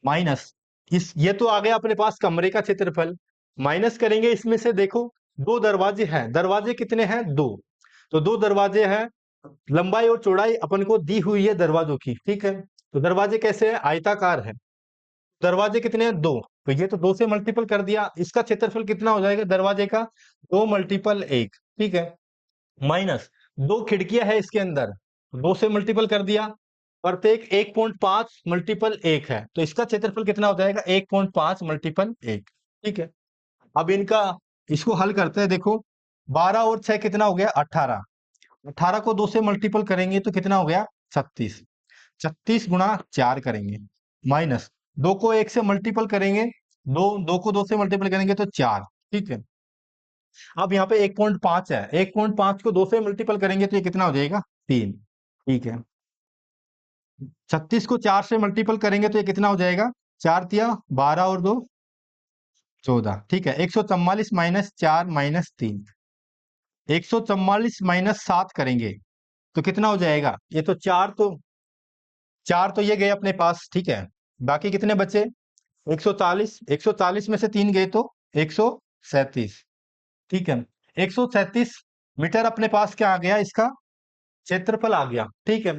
माइनस इस ये तो आ गया अपने पास कमरे का क्षेत्रफल। माइनस करेंगे इसमें से, देखो दो दरवाजे हैं, दरवाजे कितने हैं, दो, तो दो दरवाजे हैं, लंबाई और चौड़ाई अपन को दी हुई है दरवाजों की। ठीक है, तो दरवाजे कैसे है, आयताकार है। दरवाजे कितने हैं, दो, तो ये तो 2 से मल्टीपल कर दिया। इसका क्षेत्रफल कितना हो जाएगा दरवाजे का, 2 मल्टीपल 1। ठीक है, माइनस दो खिड़कियां है इसके अंदर, 2 से मल्टीपल कर दिया, प्रत्येक 1.5 मल्टीपल 1 है, तो इसका क्षेत्रफल कितना हो जाएगा, 1.5 मल्टीपल 1। ठीक है, अब इनका इसको हल करते हैं। देखो 12 और 6 कितना हो गया, 18। 18 को 2 से मल्टीपल करेंगे तो कितना हो गया, 36। 36 गुणा 4 करेंगे, माइनस 2 को 1 से मल्टीपल करेंगे, 2 को 2 से मल्टीपल करेंगे तो 4। ठीक है, अब यहाँ पे 1.5 है, 1.5 को 2 से मल्टीपल करेंगे तो ये कितना हो जाएगा, 3। ठीक है, 36 को 4 से मल्टीपल करेंगे तो ये कितना हो जाएगा, 4 तिया 12 और 2 14। ठीक है, 144 माइनस 4 माइनस 3, 144 माइनस 7 करेंगे तो कितना हो जाएगा, ये तो 4 तो ये गए अपने पास। ठीक है, बाकी कितने बचे, 140, 140 में से 3 गए तो 137। ठीक है, 137 मीटर अपने पास क्या आ गया, इसका क्षेत्रफल आ गया। ठीक है,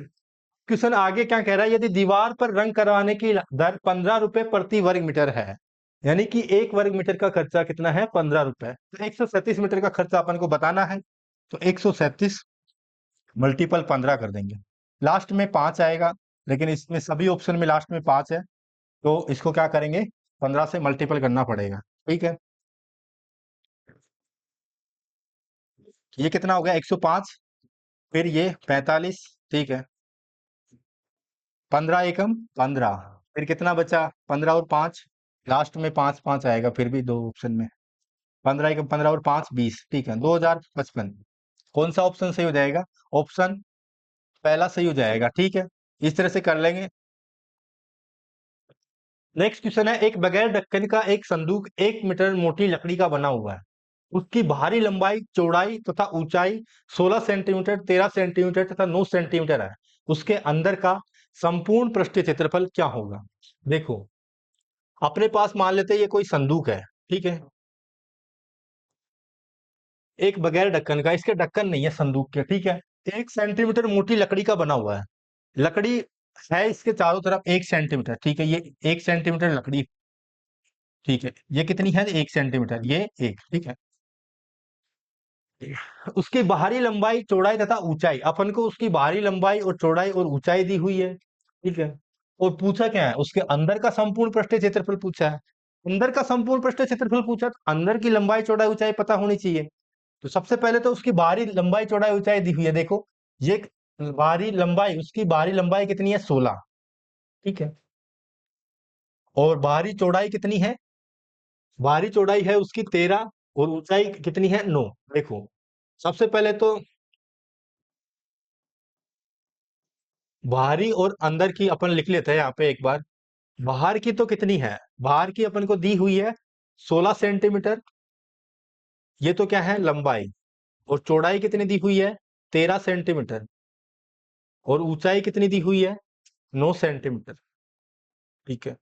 क्वेश्चन आगे क्या कह रहा है, यदि दीवार पर रंग करवाने की दर 15 रुपए प्रति वर्ग मीटर है, यानी कि 1 वर्ग मीटर का खर्चा कितना है, 15 रुपए, तो 137 मीटर का खर्चा अपन को बताना है, तो 137 मल्टीपल 15 कर देंगे। लास्ट में 5 आएगा, लेकिन इसमें सभी ऑप्शन में लास्ट में 5 है, तो इसको क्या करेंगे, 15 से मल्टीपल करना पड़ेगा। ठीक है, ये कितना हो गया, 105, फिर ये 45। ठीक है, 15 एकम 15, फिर कितना बचा, 15 और 5, लास्ट में 5 5 आएगा फिर भी दो ऑप्शन में, 15 एकम 15 और 5 20। ठीक है, 2055। कौन सा ऑप्शन सही हो जाएगा, ऑप्शन पहला सही हो जाएगा। ठीक है, इस तरह से कर लेंगे। नेक्स्ट क्वेश्चन है, एक बगैर ढक्कन का एक संदूक 1 मीटर मोटी लकड़ी का बना हुआ है। उसकी बाहरी लंबाई, चौड़ाई तथा ऊंचाई 16 सेंटीमीटर, 13 सेंटीमीटर तथा 9 सेंटीमीटर है। उसके अंदर का संपूर्ण पृष्ठीय क्षेत्रफल क्या होगा। देखो अपने पास मान लेते हैं ये कोई संदूक है। ठीक है, एक बगैर ढक्कन का, इसके ढक्कन नहीं है संदूक के। ठीक है, 1 सेंटीमीटर मोटी लकड़ी का बना हुआ है। लकड़ी है इसके चारों तरफ 1 सेंटीमीटर। ठीक है, ये 1 सेंटीमीटर लकड़ी। ठीक है, ये कितनी है, 1 सेंटीमीटर, ये एक। ठीक है, उसकी बाहरी लंबाई, चौड़ाई तथा ऊंचाई, अपन को उसकी बाहरी लंबाई और चौड़ाई और ऊंचाई दी हुई है। ठीक है, और पूछा क्या है, उसके अंदर का संपूर्ण पृष्ठीय क्षेत्रफल पूछा है। अंदर का संपूर्ण पृष्ठीय क्षेत्रफल पूछा तो अंदर की लंबाई, चौड़ाई, ऊंचाई पता होनी चाहिए। तो सबसे पहले तो उसकी बाहरी लंबाई, चौड़ाई, ऊंचाई दी हुई है। देखो ये बाहरी लंबाई, उसकी बाहरी लंबाई कितनी है, 16। ठीक है, और बाहरी चौड़ाई कितनी है, बाहरी चौड़ाई है उसकी 13, और ऊंचाई कितनी है, 9। देखो सबसे पहले तो बाहरी और अंदर की अपन लिख लेते हैं यहाँ पे एक बार। बाहर की तो कितनी है, बाहर की अपन को दी हुई है 16 सेंटीमीटर, ये तो क्या है, लंबाई। और चौड़ाई कितनी दी हुई है, 13 सेंटीमीटर, और ऊंचाई कितनी दी हुई है, 9 सेंटीमीटर। ठीक है।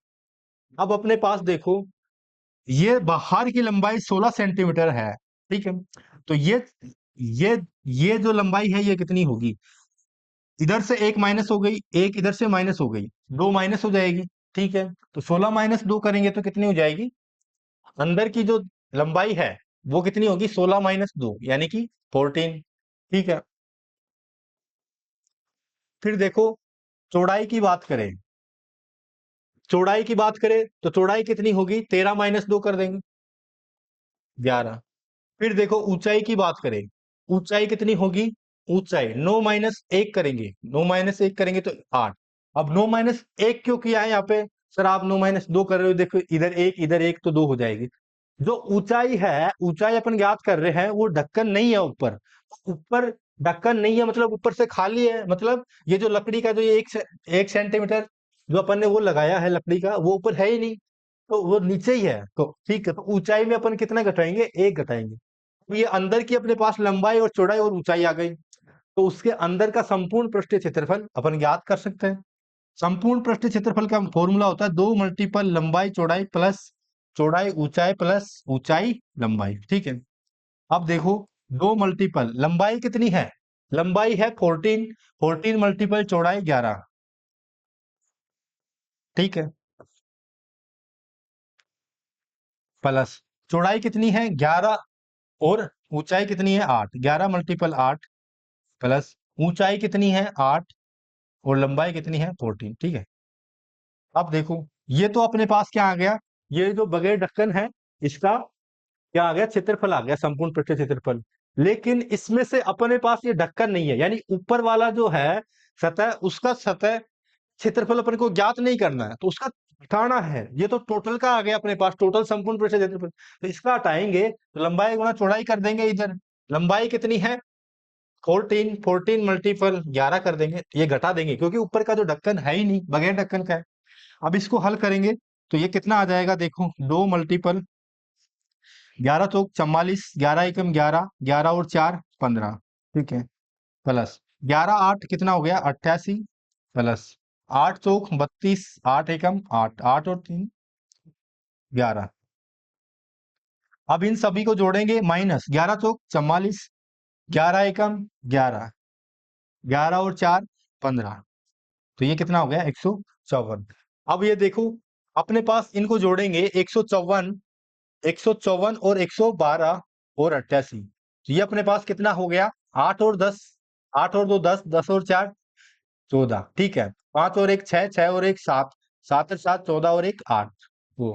अब अपने पास देखो, ये बाहर की लंबाई 16 सेंटीमीटर है। ठीक है। तो ये ये जो लंबाई है ये कितनी होगी, इधर से एक माइनस हो गई, एक इधर से माइनस हो गई, दो माइनस हो जाएगी। ठीक है। तो 16 - 2 करेंगे तो कितनी हो जाएगी, अंदर की जो लंबाई है वो कितनी होगी, 16 - 2 यानी कि 14। ठीक है। फिर देखो, चौड़ाई की बात करें, चौड़ाई की बात करें तो चौड़ाई कितनी होगी, 13 - 2 कर देंगे, 11। फिर देखो ऊंचाई की बात करें, ऊंचाई कितनी होगी, ऊंचाई 9 - 1 करेंगे, 9 - 1 करेंगे तो 8। अब 9 - 1 क्यों किया है यहाँ पे, सर आप 9 - 2 कर रहे हो, देखो इधर एक तो दो हो जाएगी। जो ऊंचाई है, ऊंचाई अपन ज्ञात कर रहे हैं, वो ढक्कन नहीं है ऊपर, ऊपर ढक्कन नहीं है मतलब ऊपर से खाली है, मतलब ये जो लकड़ी का जो ये 1 सेंटीमीटर जो अपन ने वो लगाया है लकड़ी का, वो ऊपर है ही नहीं, तो वो नीचे ही है। तो ठीक है, तो ऊंचाई में अपन कितना घटाएंगे, एक घटाएंगे। तो ये अंदर की अपने पास लंबाई और चौड़ाई और ऊंचाई आ गई, तो उसके अंदर का संपूर्ण पृष्ठीय क्षेत्रफल अपन ज्ञात कर सकते हैं। संपूर्ण पृष्ठीय क्षेत्रफल का फॉर्मूला होता है 2 × लंबाई चौड़ाई प्लस चौड़ाई ऊंचाई प्लस ऊंचाई लंबाई। ठीक है। अब देखो, 2 लंबाई कितनी है, लंबाई है 14, 14 × चौड़ाई 11। ठीक है। प्लस चौड़ाई कितनी है 11, और ऊंचाई कितनी है 8, 11 × 8 प्लस ऊंचाई कितनी है 8, और लंबाई कितनी है 14। ठीक है। अब देखो, ये तो अपने पास क्या आ गया, ये जो बगैर ढक्कन है इसका क्या आ गया, क्षेत्रफल आ गया, संपूर्ण पृष्ठीय क्षेत्रफल। लेकिन इसमें से अपने पास ये ढक्कन नहीं है, यानी ऊपर वाला जो है सतह, उसका सतह क्षेत्रफल अपन को ज्ञात नहीं करना है, तो उसका हटाना है। ये तो टोटल का आ गया अपने पास, टोटल संपूर्ण पृष्ठीय क्षेत्रफल, तो इसका हटाएंगे तो लंबाई गुणा चौड़ाई कर देंगे इधर। लंबाई कितनी है 14, 14 × 11 कर देंगे, ये घटा देंगे क्योंकि ऊपर का जो ढक्कन है ही नहीं, बगैर ढक्कन का है। अब इसको हल करेंगे तो ये कितना आ जाएगा, देखो 2 × 11 × 4 = 44, 11 × 1 = 11, 11 और 4 = 15। ठीक है। प्लस 11 8 कितना हो गया 88, प्लस 8 चौक 32, 8 एकम 8, 8 और 3 11। अब इन सभी को जोड़ेंगे, माइनस 11 चौक 44, 11 एकम 11, 11 और 4 15, तो ये कितना हो गया 154। अब ये देखो, अपने पास इनको जोड़ेंगे, 154, 154 और 112 और 88, तो ये अपने पास कितना हो गया 8 और 10, 8 और 2 10, 10 और 4 14। ठीक है। 5 और 1 6, 6 और 1 7, 7 और 7 14 और 1 8, वो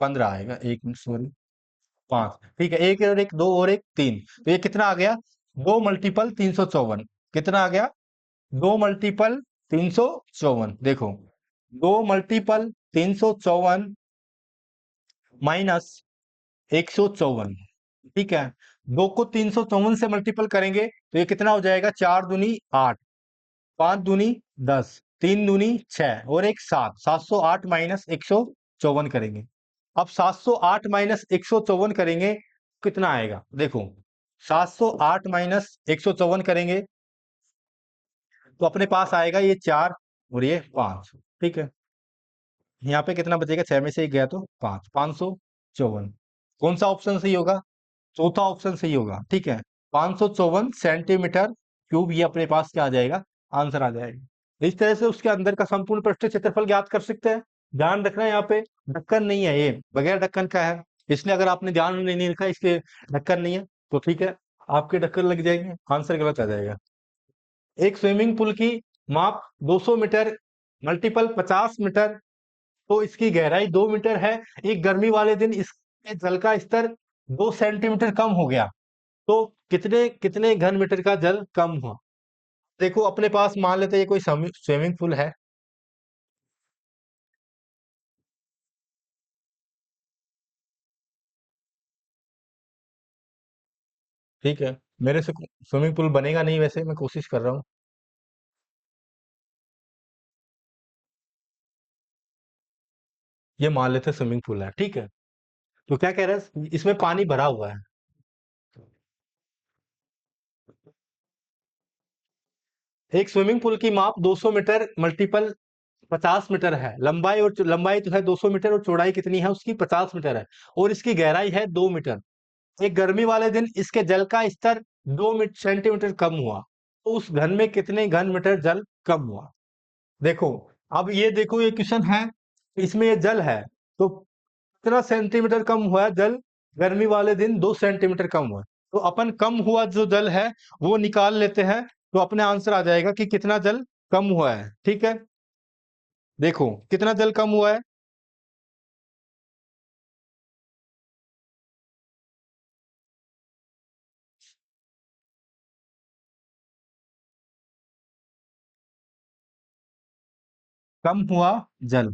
15 आएगा, 1 मिनट सॉरी, 5। ठीक है, 1 और 1 2 और 1 3, तो ये कितना आ गया 2 × 354, कितना आ गया 2 × 354। देखो, 2 × 354 माइनस 154। ठीक है। 2 को 354 से मल्टीपल करेंगे तो ये कितना हो जाएगा, 4 दूनी 8, 5 दूनी 10, 3 दूनी 6 और 1 7, 708 माइनस 154 करेंगे। अब 708 माइनस 154 करेंगे कितना आएगा, देखो 708 माइनस 154 करेंगे तो अपने पास आएगा ये 4 और ये 5। ठीक है। यहाँ पे कितना बचेगा, 6 में से 1 गया तो 5, 554। कौन सा ऑप्शन सही होगा, चौथा ऑप्शन सही होगा। ठीक है। 554 सेंटीमीटर क्यूब, ये अपने पास क्या आ जाएगा, आंसर आ जाएगा। इस तरह से उसके अंदर का संपूर्ण पृष्ठीय क्षेत्रफल ज्ञात कर सकते हैं। ध्यान रखना, यहाँ पे ढक्कन नहीं है, ये बगैर ढक्कन का है, इसलिए अगर आपने ध्यान में नहीं रखा इसके ढक्कन नहीं है तो ठीक है, आपके ढक्कन लग जाएंगे, आंसर गलत आ जाएगा। एक स्विमिंग पूल की माप 200 मीटर मल्टीपल 50 मीटर, तो इसकी गहराई 2 मीटर है। एक गर्मी वाले दिन इसके जल का स्तर 2 सेंटीमीटर कम हो गया, तो कितने कितने घन मीटर का जल कम हुआ। देखो अपने पास मान लेते हैं ये कोई स्विमिंग पूल है। ठीक है। मेरे से स्विमिंग पूल बनेगा नहीं, वैसे मैं कोशिश कर रहा हूँ। ये मान लेते हैं स्विमिंग पूल है। ठीक है। तो क्या कह रहा है, इसमें पानी भरा हुआ है। एक स्विमिंग पूल की माप 200 मीटर मल्टीपल 50 मीटर है। लंबाई तो है 200 मीटर और चौड़ाई कितनी है उसकी 50 मीटर है और इसकी गहराई है 2 मीटर। एक गर्मी वाले दिन इसके जल का स्तर 2 सेंटीमीटर कम हुआ, तो उस घन में कितने घन मीटर जल कम हुआ? देखो, अब ये देखो, ये क्वेश्चन है, इसमें ये जल है, तो कितना सेंटीमीटर कम हुआ है जल? गर्मी वाले दिन 2 सेंटीमीटर कम हुआ है। तो अपन कम हुआ जो जल है वो निकाल लेते हैं, तो अपने आंसर आ जाएगा कि कितना जल कम हुआ है। ठीक है, देखो कितना जल कम हुआ है। कम हुआ जल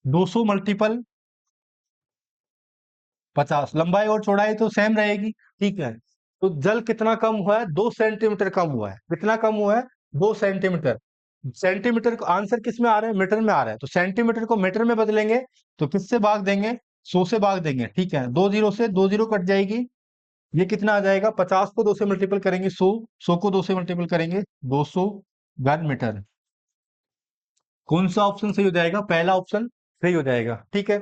200 मल्टीपल 50, लंबाई और चौड़ाई तो सेम रहेगी। ठीक है, तो जल कितना कम हुआ है? 2 सेंटीमीटर कम हुआ है। कितना कम हुआ है? 2 सेंटीमीटर। सेंटीमीटर को आंसर किस में आ रहा है? मीटर में आ रहा है, तो सेंटीमीटर को मीटर में बदलेंगे तो किससे भाग देंगे? 100 से भाग देंगे। ठीक है, दो जीरो से दो जीरो कट जाएगी। ये कितना आ जाएगा? 50 को 2 से मल्टीपल करेंगे 100, 100 को 2 से मल्टीपल करेंगे 200 घन मीटर। कौन सा ऑप्शन सही हो जाएगा? पहला ऑप्शन सही हो जाएगा। ठीक है,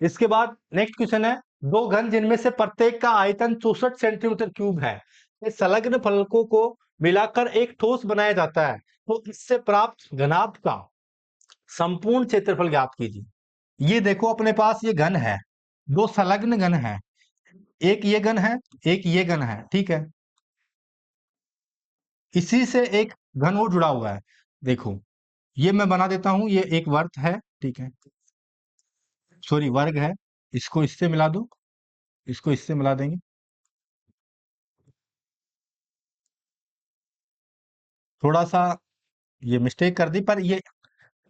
इसके बाद नेक्स्ट क्वेश्चन है, दो घन जिनमें से प्रत्येक का आयतन 64 सेंटीमीटर क्यूब है, ये संलग्न फलकों को मिलाकर एक ठोस बनाया जाता है, तो इससे प्राप्त घनाभ का संपूर्ण क्षेत्रफल ज्ञात कीजिए। ये देखो अपने पास ये घन है, दो संलग्न घन है, एक ये घन है, एक ये घन है। ठीक है, इसी से एक घन और जुड़ा हुआ है। देखो, ये मैं बना देता हूं, ये एक वर्त है। ठीक है, सॉरी वर्ग है, इसको इससे मिला दो, इसको इससे मिला देंगे। थोड़ा सा ये मिस्टेक कर दी, पर ये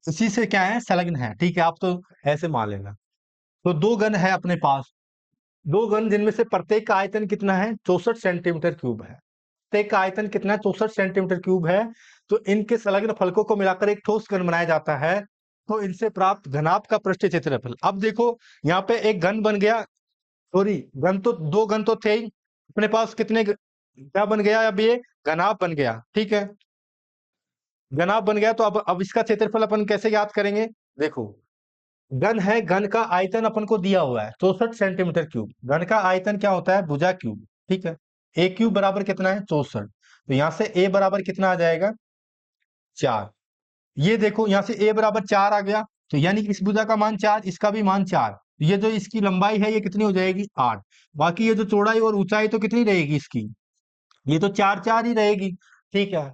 इसी से क्या है? संलग्न है। ठीक है, आप तो ऐसे मान लेना। तो दो घन है अपने पास, दो घन जिनमें से प्रत्येक का आयतन कितना है? 64 सेंटीमीटर क्यूब है। प्रत्येक का आयतन कितना है? 64 सेंटीमीटर क्यूब है। तो इनके संलग्न फलकों को मिलाकर एक ठोस घन बनाया जाता है, तो इनसे प्राप्त घनाभ का पृष्ठीय क्षेत्रफल। अब देखो, यहाँ पे एक घन बन गया, सॉरी घन तो दो घन तो थे ही अपने पास, कितने क्या बन गया? अब ये घनाभ बन गया। ठीक है, घनाभ बन गया, तो अब इसका क्षेत्रफल अपन कैसे याद करेंगे? देखो, घन है, घन का आयतन अपन को दिया हुआ है 64 सेंटीमीटर क्यूब। घन का आयतन क्या होता है? भुजा क्यूब। ठीक है, ए क्यूब बराबर कितना है? 64। तो यहां से ए बराबर कितना आ जाएगा? 4। ये देखो, यहां से ए बराबर 4 आ गया, तो यानी कि इस भुजा का मान 4, इसका भी मान 4। ये जो इसकी लंबाई है ये कितनी हो जाएगी? 8। बाकी ये जो चौड़ाई और ऊंचाई तो कितनी रहेगी इसकी? ये तो 4 4 ही रहेगी। ठीक है,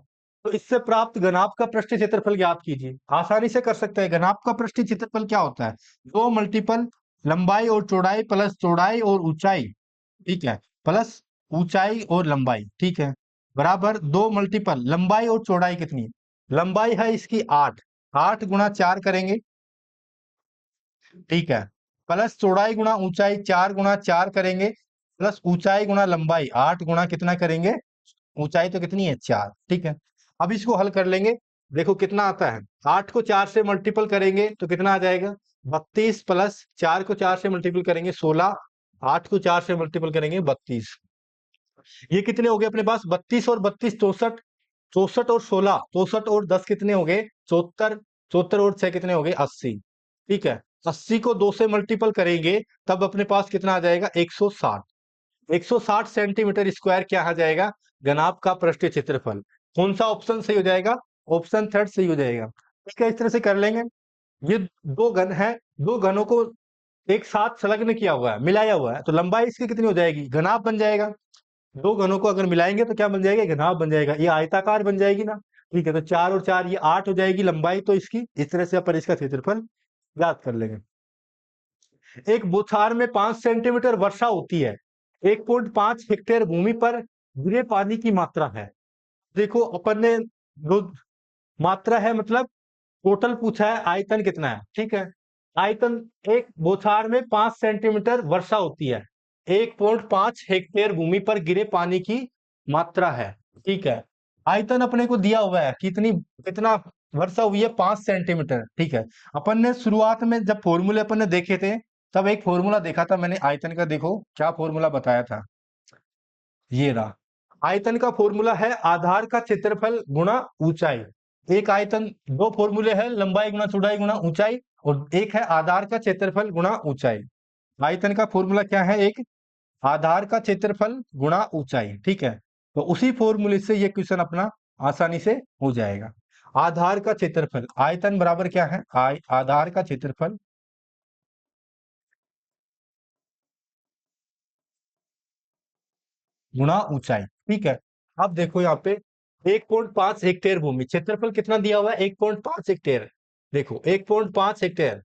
तो इससे प्राप्त घनाभ का पृष्ठीय क्षेत्रफल ज्ञात कीजिए। आसानी से कर सकते हैं। घनाभ का पृष्ठीय क्षेत्रफल क्या होता है? दो मल्टीपल लंबाई और चौड़ाई प्लस चौड़ाई और ऊंचाई। ठीक है, प्लस ऊंचाई और लंबाई। ठीक है, बराबर दो मल्टीपल लंबाई और चौड़ाई कितनी है? लंबाई है इसकी 8, 8 गुणा 4 करेंगे। ठीक है, प्लस चौड़ाई गुणा ऊंचाई 4 गुणा 4 करेंगे, प्लस ऊंचाई गुणा लंबाई 8 गुणा कितना करेंगे? ऊंचाई तो कितनी है? 4। ठीक है, अब इसको हल कर लेंगे। देखो कितना आता है, 8 को 4 से मल्टीपल करेंगे तो कितना आ जाएगा? 32 प्लस 4 को 4 से मल्टीपल करेंगे 16, 8 को 4 से मल्टीपल करेंगे 32। ये कितने हो गए अपने पास? 32 और 32 64, 64 और 16, 64 और 10 कितने हो गए? 74, 74 और 6 कितने हो गए? 80। ठीक है, 80 को 2 से मल्टीपल करेंगे तब अपने पास कितना आ जाएगा? 160। 160 सेंटीमीटर स्क्वायर क्या आ जाएगा? घनाभ का पृष्ठीय क्षेत्रफल। कौन सा ऑप्शन सही हो जाएगा? ऑप्शन थर्ड सही हो जाएगा। ठीक है, इस तरह से कर लेंगे। ये दो घन है, दो घनों को एक साथ संलग्न किया हुआ है, मिलाया हुआ है, तो लंबाई इसकी कितनी हो जाएगी? घनाभ बन जाएगा। दो घनों को अगर मिलाएंगे तो क्या बन जाएगा? घनाभ बन जाएगा। ये आयताकार बन जाएगी ना। ठीक है, तो 4 और 4 ये 8 हो जाएगी लंबाई तो इसकी। इस तरह से अपन इसका क्षेत्रफल ज्ञात कर लेंगे। एक बौछार में 5 सेंटीमीटर वर्षा होती है, 1.5 हेक्टेयर भूमि पर गिरे पानी की मात्रा है। देखो अपन ने जो मात्रा है मतलब टोटल पूछा है, आयतन कितना है? ठीक है, आयतन, एक बौछार में 5 सेंटीमीटर वर्षा होती है, 1.5 हेक्टेयर भूमि पर गिरे पानी की मात्रा है। ठीक है, आयतन अपने को दिया हुआ है, कितनी कितना वर्षा हुई है? 5 सेंटीमीटर। ठीक है, अपन ने शुरुआत में जब फॉर्मूले अपन ने देखे थे तब एक फॉर्मूला देखा था मैंने आयतन का, देखो क्या फॉर्मूला बताया था, ये रहा। आयतन का फॉर्मूला है आधार का क्षेत्रफल गुणा ऊंचाई। एक आयतन, दो फॉर्मूले हैं, लंबाई गुणा चौड़ाई गुणा ऊंचाई, और एक है आधार का क्षेत्रफल गुणा ऊंचाई। आयतन का फॉर्मूला क्या है? एक आधार का क्षेत्रफल गुणा ऊंचाई, ठीक है। तो उसी फॉर्मूले से ये क्वेश्चन अपना आसानी से हो जाएगा। आधार का क्षेत्रफल, आयतन बराबर क्या है? आधार का क्षेत्रफल गुणा ऊंचाई, ठीक है। अब देखो यहाँ पे 1.5 हेक्टेयर भूमि, क्षेत्रफल कितना दिया हुआ है? 1.5 हेक्टेयर। देखो 1.5 हेक्टेयर,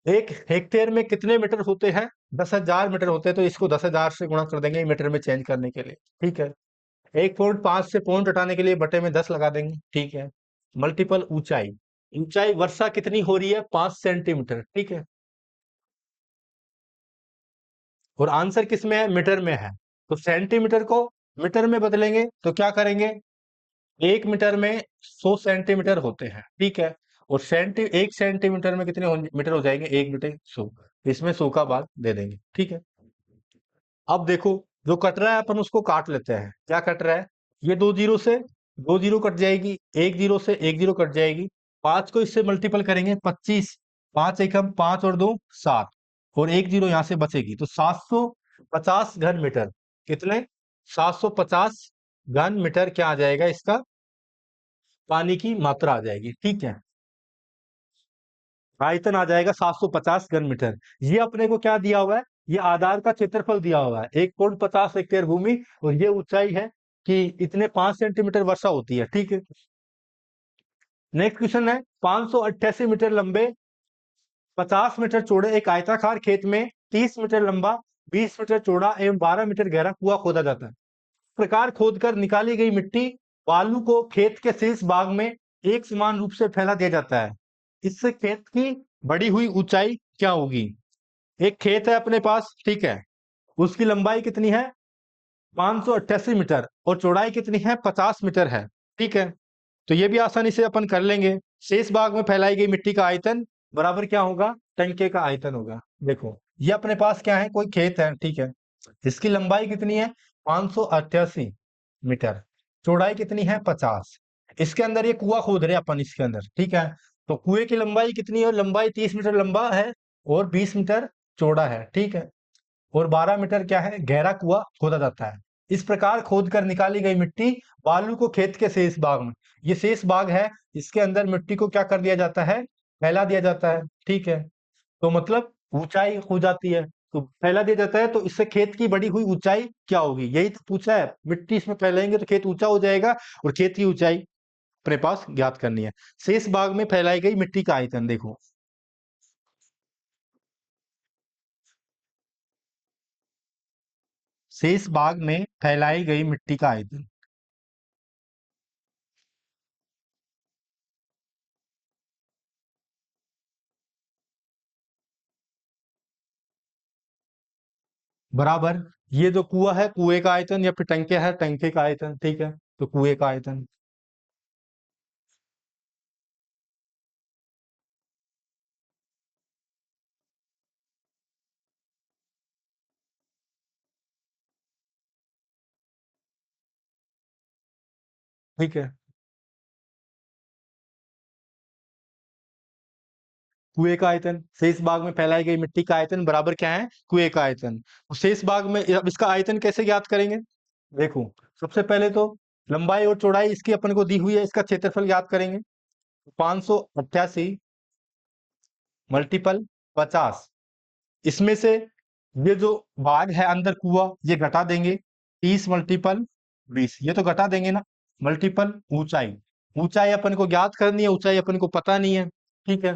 एक हेक्टेयर में कितने मीटर होते हैं? 10,000 मीटर होते हैं, तो इसको 10,000 से गुणा कर देंगे मीटर में चेंज करने के लिए, ठीक है। 1.5 से पॉइंट हटाने के लिए बटे में 10 लगा देंगे, ठीक है। मल्टीपल ऊंचाई, ऊंचाई वर्षा कितनी हो रही है? 5 सेंटीमीटर, ठीक है। और आंसर किस में है? मीटर में है। तो सेंटीमीटर को मीटर में बदलेंगे तो क्या करेंगे? 1 मीटर में 100 सेंटीमीटर होते हैं, ठीक है। और 1 सेंटीमीटर में कितने मीटर हो जाएंगे? 1 मीटर 100। इसमें 100 का भाग दे देंगे, ठीक है। अब देखो, जो कट रहा है अपन उसको काट लेते हैं। क्या कट रहा है? ये दो जीरो से दो जीरो कट जाएगी, एक जीरो से एक जीरो कट जाएगी, पांच को इससे मल्टीपल करेंगे 25, पांच एकम, पांच और दो 7, और एक जीरो यहां से बचेगी, तो 750 घन मीटर। कितने? 750 घन मीटर क्या आ जाएगा इसका? पानी की मात्रा आ जाएगी, ठीक है। आयतन आ जाएगा 750 घन मीटर। ये अपने को क्या दिया हुआ है? ये आधार का क्षेत्रफल दिया हुआ है 1.50 हेक्टेयर भूमि, और ये ऊंचाई है कि इतने 5 सेंटीमीटर वर्षा होती है, ठीक है। नेक्स्ट क्वेश्चन है, 588 मीटर लंबे, 50 मीटर चौड़े एक आयताकार खेत में 30 मीटर लंबा, 20 मीटर चौड़ा एवं 12 मीटर गहरा कुआं खोदा जाता है। इस प्रकार खोदकर निकाली गई मिट्टी बालू को खेत के शेष भाग में एक समान रूप से फैला दिया जाता है। इससे खेत की बढ़ी हुई ऊंचाई क्या होगी? एक खेत है अपने पास, ठीक है। उसकी लंबाई कितनी है? 588 मीटर, और चौड़ाई कितनी है? 50 मीटर है, ठीक है। तो ये भी आसानी से अपन कर लेंगे। शेष भाग में फैलाई गई मिट्टी का आयतन बराबर क्या होगा? टंके का आयतन होगा। देखो ये अपने पास क्या है? कोई खेत है, ठीक है। इसकी लंबाई कितनी है? 588 मीटर, चौड़ाई कितनी है? 50। इसके अंदर ये कुआं खोद रहे हैं अपन इसके अंदर, ठीक है। तो कुएं की लंबाई कितनी है? लंबाई 30 मीटर लंबा है और 20 मीटर चौड़ा है, ठीक है। और 12 मीटर क्या है? गहरा कुआं खोदा जाता है। इस प्रकार खोद कर निकाली गई मिट्टी बालू को खेत के शेष भाग में, ये शेष भाग है, इसके अंदर मिट्टी को क्या कर दिया जाता है? फैला दिया जाता है, ठीक है। तो मतलब ऊंचाई हो जाती है, तो फैला दिया जाता है, तो इससे खेत की बढ़ी हुई ऊंचाई क्या होगी? यही तो पूछा है। मिट्टी इसमें फैलाएंगे तो खेत ऊंचा हो जाएगा, और खेत की ऊंचाई अपने पास ज्ञात करनी है। शेष भाग में फैलाई गई मिट्टी का आयतन देखो, शेष भाग में फैलाई गई मिट्टी का आयतन बराबर, ये जो कुआं है कुएं का आयतन, या फिर टंके है टंके का आयतन, ठीक है। तो कुएं का आयतन, ठीक है। कुएं का आयतन, शेष भाग में फैलाई गई मिट्टी का आयतन बराबर क्या है? कुएं का आयतन। तो शेष भाग में अब इसका आयतन कैसे ज्ञात करेंगे? देखो, सबसे पहले तो लंबाई और चौड़ाई इसकी अपन को दी हुई है, इसका क्षेत्रफल ज्ञात करेंगे। 588 मल्टीपल 50, इसमें से ये जो भाग है अंदर कुआं, ये घटा देंगे। 30 मल्टीपल 20, ये तो घटा देंगे ना। मल्टीपल ऊंचाई, ऊंचाई अपन को ज्ञात करनी है, ऊंचाई अपन को पता नहीं है, ठीक है।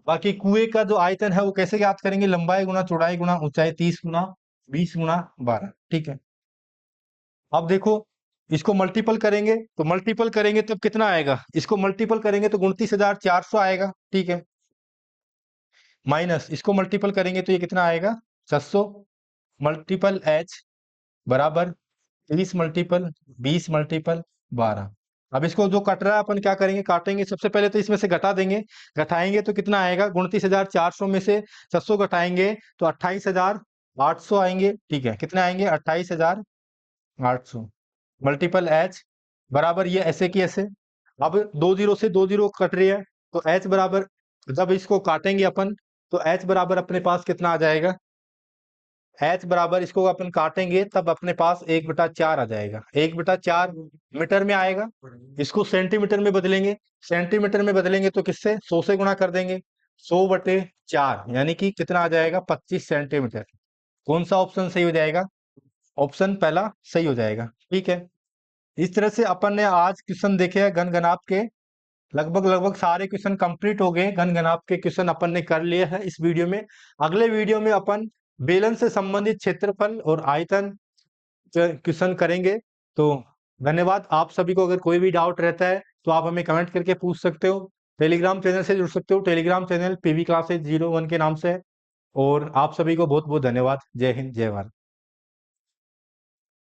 बाकी कुएं का जो आयतन है वो कैसे ज्ञात करेंगे? लंबाई गुना चौड़ाई गुना ऊंचाई, 30 गुना 20 गुना 12, ठीक है। अब देखो, इसको मल्टीपल करेंगे, तो मल्टीपल करेंगे तो कितना आएगा? इसको मल्टीपल करेंगे तो 29,400 आएगा, ठीक है। माइनस इसको मल्टीपल करेंगे तो ये कितना आएगा? 600। मल्टीपल एच बराबर 30 मल्टीपल 20 मल्टीपल 12। अब इसको जो कट रहा है अपन क्या करेंगे, काटेंगे। सबसे पहले तो इसमें से घटा देंगे, घटाएंगे तो कितना आएगा, 29,400 में से 700 घटाएंगे तो 28,800 आएंगे। ठीक है, कितने आएंगे, 28,800 मल्टीपल एच बराबर ये ऐसे की ऐसे। अब 2 जीरो से 2 जीरो कट रही है तो एच बराबर, जब इसको काटेंगे अपन तो एच बराबर अपने पास कितना आ जाएगा, एच बराबर इसको अपन काटेंगे तब अपने पास 1/4 आ जाएगा। 1/4 मीटर में आएगा, इसको सेंटीमीटर में बदलेंगे। सेंटीमीटर में बदलेंगे तो किससे, 100 से गुणा कर देंगे। 100/4 यानी कि कितना आ जाएगा, 25 सेंटीमीटर। कौन सा ऑप्शन सही हो जाएगा, ऑप्शन पहला सही हो जाएगा। ठीक है, इस तरह से अपन ने आज क्वेश्चन देखे हैं घन घनाभ के। लगभग लगभग सारे क्वेश्चन कंप्लीट हो गए, घन घनाभ के क्वेश्चन अपन ने कर लिए हैं इस वीडियो में। अगले वीडियो में अपन बेलन से संबंधित क्षेत्रफल और आयतन क्वेश्चन करेंगे। तो धन्यवाद आप सभी को। अगर कोई भी डाउट रहता है तो आप हमें कमेंट करके पूछ सकते हो। टेलीग्राम चैनल से जुड़ सकते हो, टेलीग्राम चैनल पीवी क्लासेज 01 के नाम से है। और आप सभी को बहुत बहुत धन्यवाद। जय हिंद, जय भारत।